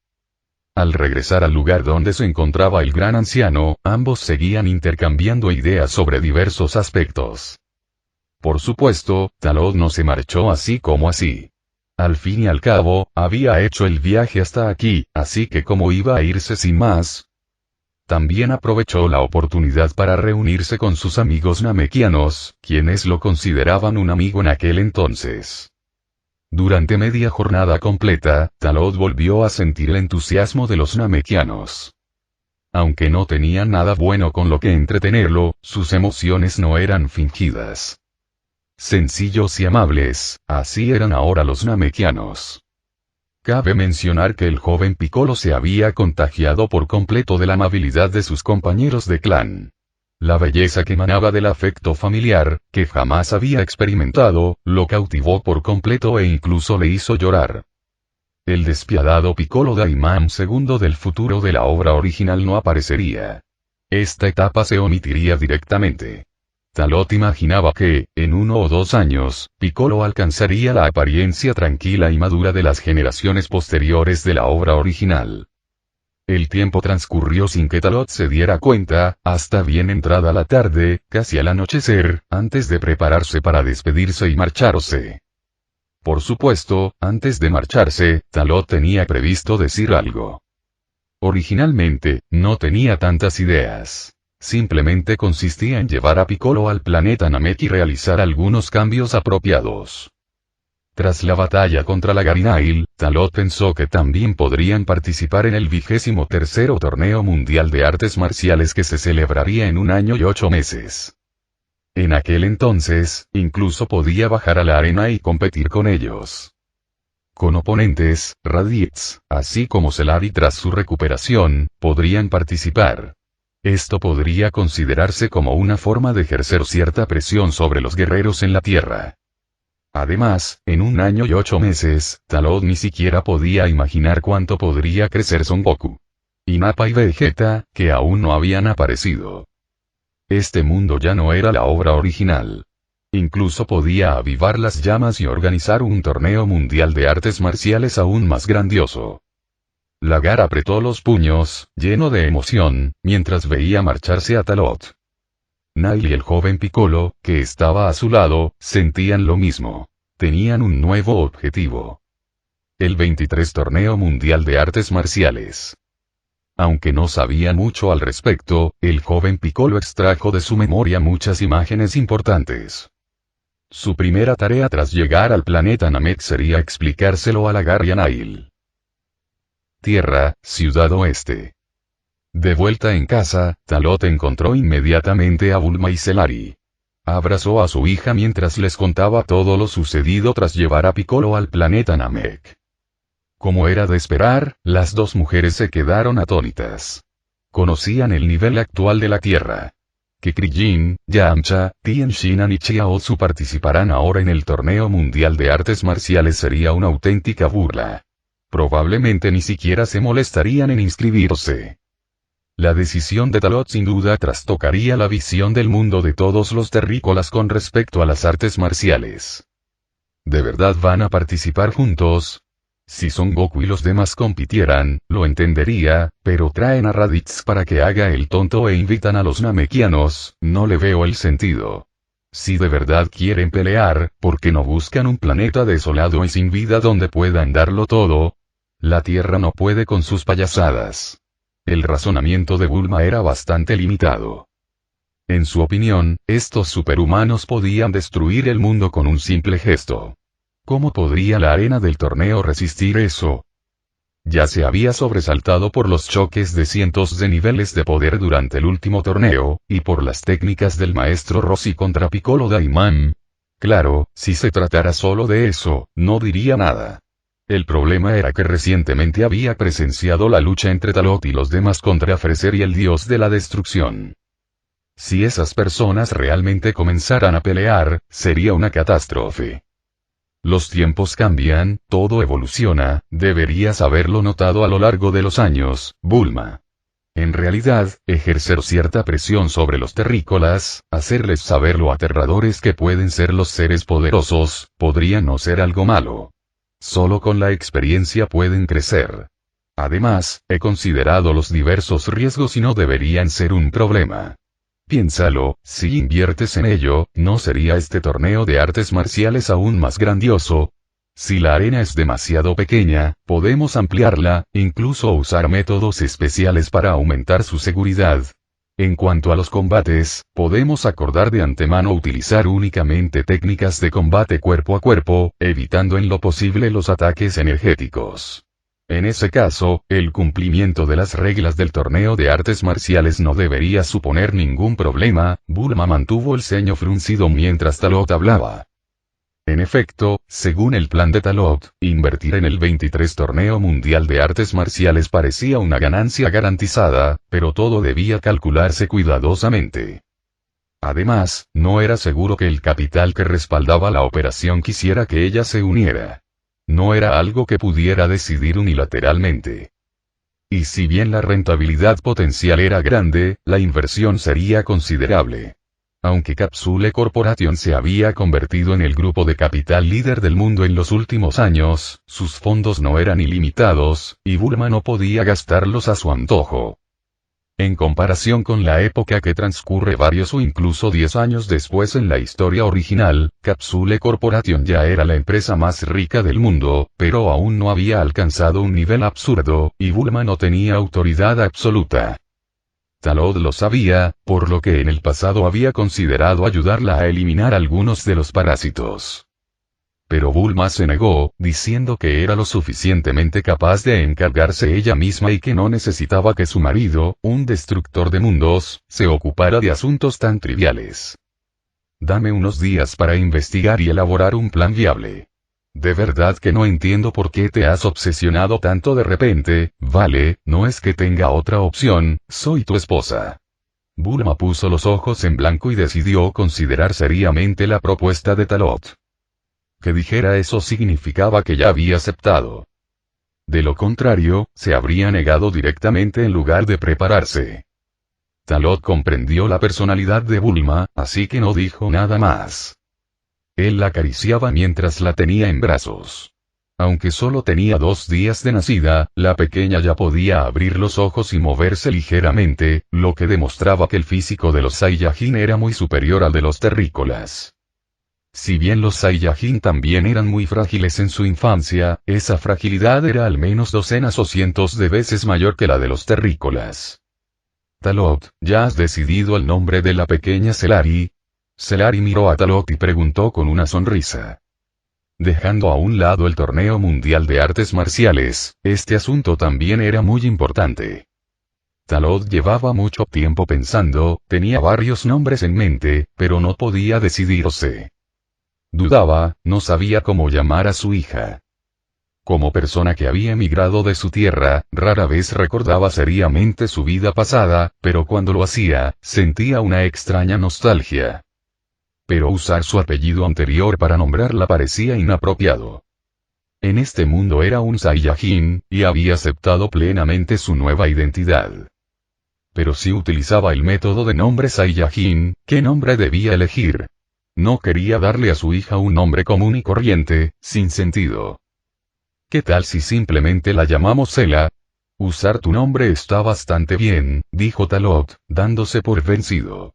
Al regresar al lugar donde se encontraba el gran anciano, ambos seguían intercambiando ideas sobre diversos aspectos. Por supuesto, Talot no se marchó así como así. Al fin y al cabo, había hecho el viaje hasta aquí, así que ¿cómo iba a irse sin más? También aprovechó la oportunidad para reunirse con sus amigos namekianos, quienes lo consideraban un amigo en aquel entonces. Durante media jornada completa, Talot volvió a sentir el entusiasmo de los namekianos. Aunque no tenía nada bueno con lo que entretenerlo, sus emociones no eran fingidas. Sencillos y amables, así eran ahora los namekianos. Cabe mencionar que el joven Piccolo se había contagiado por completo de la amabilidad de sus compañeros de clan. La belleza que emanaba del afecto familiar, que jamás había experimentado, lo cautivó por completo e incluso le hizo llorar. El despiadado Piccolo Daimon II del futuro de la obra original no aparecería. Esta etapa se omitiría directamente. Talot imaginaba que, en 1 o 2 años, Piccolo alcanzaría la apariencia tranquila y madura de las generaciones posteriores de la obra original. El tiempo transcurrió sin que Talot se diera cuenta, hasta bien entrada la tarde, casi al anochecer, antes de prepararse para despedirse y marcharse. Por supuesto, antes de marcharse, Talot tenía previsto decir algo. Originalmente, no tenía tantas ideas. Simplemente consistía en llevar a Piccolo al planeta Namek y realizar algunos cambios apropiados. Tras la batalla contra Lagar y Nail, Talot pensó que también podrían participar en el 23º torneo mundial de artes marciales que se celebraría en 1 año y 8 meses. En aquel entonces, incluso podía bajar a la arena y competir con ellos. Con oponentes, Raditz, así como Celari tras su recuperación, podrían participar. Esto podría considerarse como una forma de ejercer cierta presión sobre los guerreros en la Tierra. Además, en 1 año y 8 meses, Talot ni siquiera podía imaginar cuánto podría crecer Son Goku. Y Nappa y Vegeta, que aún no habían aparecido. Este mundo ya no era la obra original. Incluso podía avivar las llamas y organizar un torneo mundial de artes marciales aún más grandioso. Lagar apretó los puños, lleno de emoción, mientras veía marcharse a Talot. Nail y el joven Piccolo, que estaba a su lado, sentían lo mismo. Tenían un nuevo objetivo. El 23 Torneo Mundial de Artes Marciales. Aunque no sabía mucho al respecto, el joven Piccolo extrajo de su memoria muchas imágenes importantes. Su primera tarea tras llegar al planeta Namek sería explicárselo a Lagar y a Nail. Tierra, Ciudad Oeste. De vuelta en casa, Talot encontró inmediatamente a Bulma y Celarí. Abrazó a su hija mientras les contaba todo lo sucedido tras llevar a Piccolo al planeta Namek. Como era de esperar, las dos mujeres se quedaron atónitas. Conocían el nivel actual de la Tierra. Que Krillin, Yamcha, Tien Shinhan y Chiaotzu participarán ahora en el torneo mundial de artes marciales sería una auténtica burla. Probablemente ni siquiera se molestarían en inscribirse. La decisión de Talot sin duda trastocaría la visión del mundo de todos los terrícolas con respecto a las artes marciales. ¿De verdad van a participar juntos? Si Son Goku y los demás compitieran, lo entendería, pero traen a Raditz para que haga el tonto e invitan a los namekianos, no le veo el sentido. Si de verdad quieren pelear, ¿por qué no buscan un planeta desolado y sin vida donde puedan darlo todo? La Tierra no puede con sus payasadas. El razonamiento de Bulma era bastante limitado. En su opinión, estos superhumanos podían destruir el mundo con un simple gesto. ¿Cómo podría la arena del torneo resistir eso? Ya se había sobresaltado por los choques de cientos de niveles de poder durante el último torneo, y por las técnicas del maestro Rossi contra Piccolo Daimon. Claro, si se tratara solo de eso, no diría nada. El problema era que recientemente había presenciado la lucha entre Talot y los demás contra Freezer y el dios de la destrucción. Si esas personas realmente comenzaran a pelear, sería una catástrofe. Los tiempos cambian, todo evoluciona, deberías haberlo notado a lo largo de los años, Bulma. En realidad, ejercer cierta presión sobre los terrícolas, hacerles saber lo aterradores que pueden ser los seres poderosos, podría no ser algo malo. Solo con la experiencia pueden crecer. Además, he considerado los diversos riesgos y no deberían ser un problema. Piénsalo, si inviertes en ello, ¿no sería este torneo de artes marciales aún más grandioso? Si la arena es demasiado pequeña, podemos ampliarla, incluso usar métodos especiales para aumentar su seguridad. En cuanto a los combates, podemos acordar de antemano utilizar únicamente técnicas de combate cuerpo a cuerpo, evitando en lo posible los ataques energéticos. En ese caso, el cumplimiento de las reglas del torneo de artes marciales no debería suponer ningún problema. Bulma mantuvo el ceño fruncido mientras Talot hablaba. En efecto, según el plan de Talot, invertir en el 23 Torneo Mundial de Artes Marciales parecía una ganancia garantizada, pero todo debía calcularse cuidadosamente. Además, no era seguro que el capital que respaldaba la operación quisiera que ella se uniera. No era algo que pudiera decidir unilateralmente. Y si bien la rentabilidad potencial era grande, la inversión sería considerable. Aunque Capsule Corporation se había convertido en el grupo de capital líder del mundo en los últimos años, sus fondos no eran ilimitados, y Bulma no podía gastarlos a su antojo. En comparación con la época que transcurre varios o incluso 10 años después en la historia original, Capsule Corporation ya era la empresa más rica del mundo, pero aún no había alcanzado un nivel absurdo, y Bulma no tenía autoridad absoluta. Talot lo sabía, por lo que en el pasado había considerado ayudarla a eliminar algunos de los parásitos. Pero Bulma se negó, diciendo que era lo suficientemente capaz de encargarse ella misma y que no necesitaba que su marido, un destructor de mundos, se ocupara de asuntos tan triviales. Dame unos días para investigar y elaborar un plan viable. De verdad que no entiendo por qué te has obsesionado tanto de repente, vale, no es que tenga otra opción, soy tu esposa. Bulma puso los ojos en blanco y decidió considerar seriamente la propuesta de Talot. Que dijera eso significaba que ya había aceptado. De lo contrario, se habría negado directamente en lugar de prepararse. Talot comprendió la personalidad de Bulma, así que no dijo nada más. Él la acariciaba mientras la tenía en brazos. Aunque solo tenía 2 días de nacida, la pequeña ya podía abrir los ojos y moverse ligeramente, lo que demostraba que el físico de los Saiyajin era muy superior al de los terrícolas. Si bien los Saiyajin también eran muy frágiles en su infancia, esa fragilidad era al menos docenas o cientos de veces mayor que la de los terrícolas. Talot, ¿ya has decidido el nombre de la pequeña Celarí? Celarí miró a Talot y preguntó con una sonrisa. Dejando a un lado el torneo mundial de artes marciales, este asunto también era muy importante. Talot llevaba mucho tiempo pensando, tenía varios nombres en mente, pero no podía decidirse. Dudaba, no sabía cómo llamar a su hija. Como persona que había emigrado de su tierra, rara vez recordaba seriamente su vida pasada, pero cuando lo hacía, sentía una extraña nostalgia. Pero usar su apellido anterior para nombrarla parecía inapropiado. En este mundo era un Saiyajin, y había aceptado plenamente su nueva identidad. Pero si utilizaba el método de nombre Saiyajin, ¿qué nombre debía elegir? No quería darle a su hija un nombre común y corriente, sin sentido. ¿Qué tal si simplemente la llamamos Cela? Usar tu nombre está bastante bien, dijo Talot, dándose por vencido.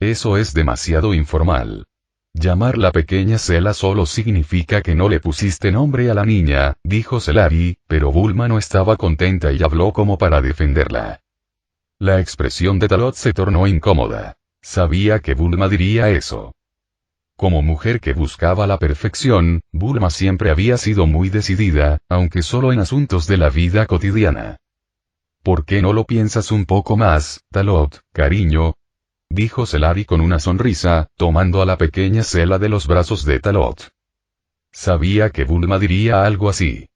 Eso es demasiado informal. Llamar la pequeña Cela solo significa que no le pusiste nombre a la niña, dijo Celarí, pero Bulma no estaba contenta y habló como para defenderla. La expresión de Talot se tornó incómoda. Sabía que Bulma diría eso. Como mujer que buscaba la perfección, Bulma siempre había sido muy decidida, aunque solo en asuntos de la vida cotidiana. ¿Por qué no lo piensas un poco más, Talot, cariño? Dijo Celarí con una sonrisa, tomando a la pequeña Cela de los brazos de Talot. Sabía que Bulma diría algo así.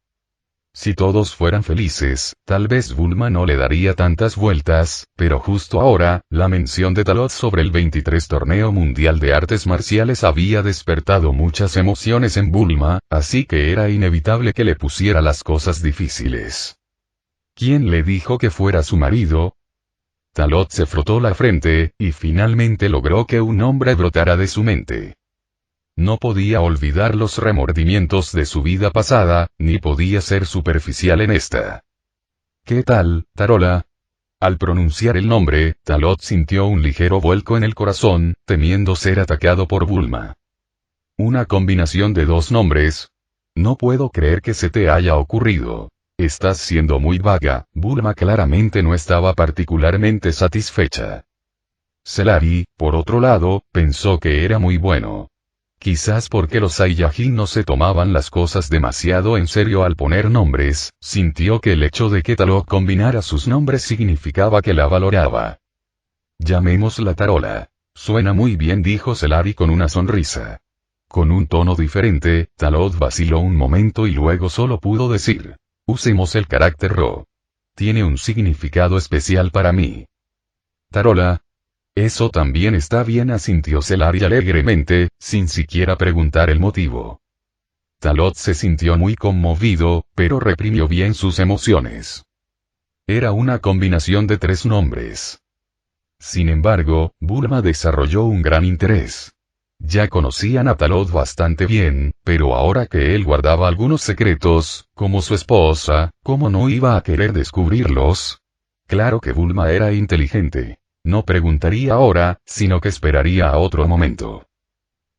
Si todos fueran felices, tal vez Bulma no le daría tantas vueltas, pero justo ahora, la mención de Talot sobre el 23 Torneo Mundial de Artes Marciales había despertado muchas emociones en Bulma, así que era inevitable que le pusiera las cosas difíciles. ¿Quién le dijo que fuera su marido? Talot se frotó la frente, y finalmente logró que un nombre brotara de su mente. No podía olvidar los remordimientos de su vida pasada, ni podía ser superficial en esta. ¿Qué tal, Tarola? Al pronunciar el nombre, Talot sintió un ligero vuelco en el corazón, temiendo ser atacado por Bulma. Una combinación de 2 nombres. No puedo creer que se te haya ocurrido. Estás siendo muy vaga. Bulma claramente no estaba particularmente satisfecha. Celarí, por otro lado, pensó que era muy bueno. Quizás porque los Saiyajin no se tomaban las cosas demasiado en serio al poner nombres, sintió que el hecho de que Talot combinara sus nombres significaba que la valoraba. Llamémosla Tarola. Suena muy bien, dijo Celarí con una sonrisa. Con un tono diferente, Talot vaciló un momento y luego solo pudo decir: usemos el carácter Ro. Tiene un significado especial para mí. Tarola. Eso también está bien, asintió Celarí alegremente, sin siquiera preguntar el motivo. Talot se sintió muy conmovido, pero reprimió bien sus emociones. Era una combinación de 3 nombres. Sin embargo, Bulma desarrolló un gran interés. Ya conocían a Talot bastante bien, pero ahora que él guardaba algunos secretos, como su esposa, ¿cómo no iba a querer descubrirlos? Claro que Bulma era inteligente. No preguntaría ahora, sino que esperaría a otro momento.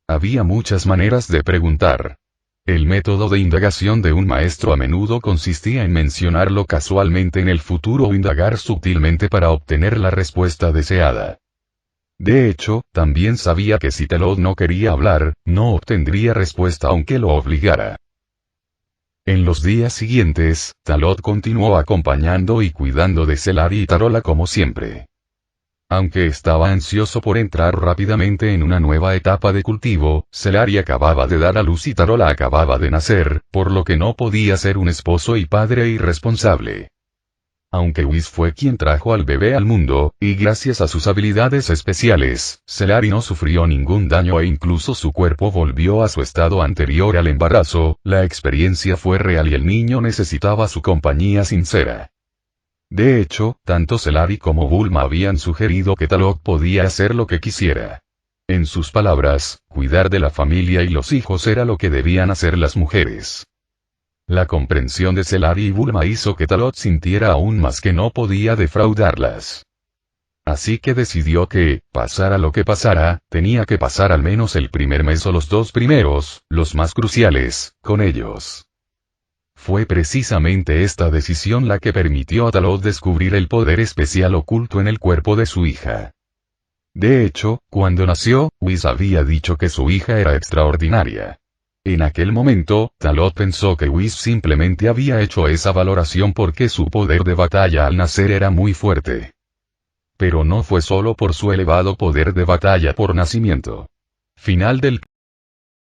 Había muchas maneras de preguntar. El método de indagación de un maestro a menudo consistía en mencionarlo casualmente en el futuro o indagar sutilmente para obtener la respuesta deseada. De hecho, también sabía que si Talot no quería hablar, no obtendría respuesta aunque lo obligara. En los días siguientes, Talot continuó acompañando y cuidando de Celarí y Tarola como siempre. Aunque estaba ansioso por entrar rápidamente en una nueva etapa de cultivo, Celarí acababa de dar a luz y Tarola acababa de nacer, por lo que no podía ser un esposo y padre irresponsable. Aunque Whis fue quien trajo al bebé al mundo, y gracias a sus habilidades especiales, Celarí no sufrió ningún daño e incluso su cuerpo volvió a su estado anterior al embarazo, la experiencia fue real y el niño necesitaba su compañía sincera. De hecho, tanto Celavi como Bulma habían sugerido que Talok podía hacer lo que quisiera. En sus palabras, cuidar de la familia y los hijos era lo que debían hacer las mujeres. La comprensión de Celavi y Bulma hizo que Talot sintiera aún más que no podía defraudarlas. Así que decidió que, pasara lo que pasara, tenía que pasar al menos el primer mes o los 2 primeros, los más cruciales, con ellos. Fue precisamente esta decisión la que permitió a Talot descubrir el poder especial oculto en el cuerpo de su hija. De hecho, cuando nació, Whis había dicho que su hija era extraordinaria. En aquel momento, Talot pensó que Whis simplemente había hecho esa valoración porque su poder de batalla al nacer era muy fuerte. Pero no fue solo por su elevado poder de batalla por nacimiento. Final del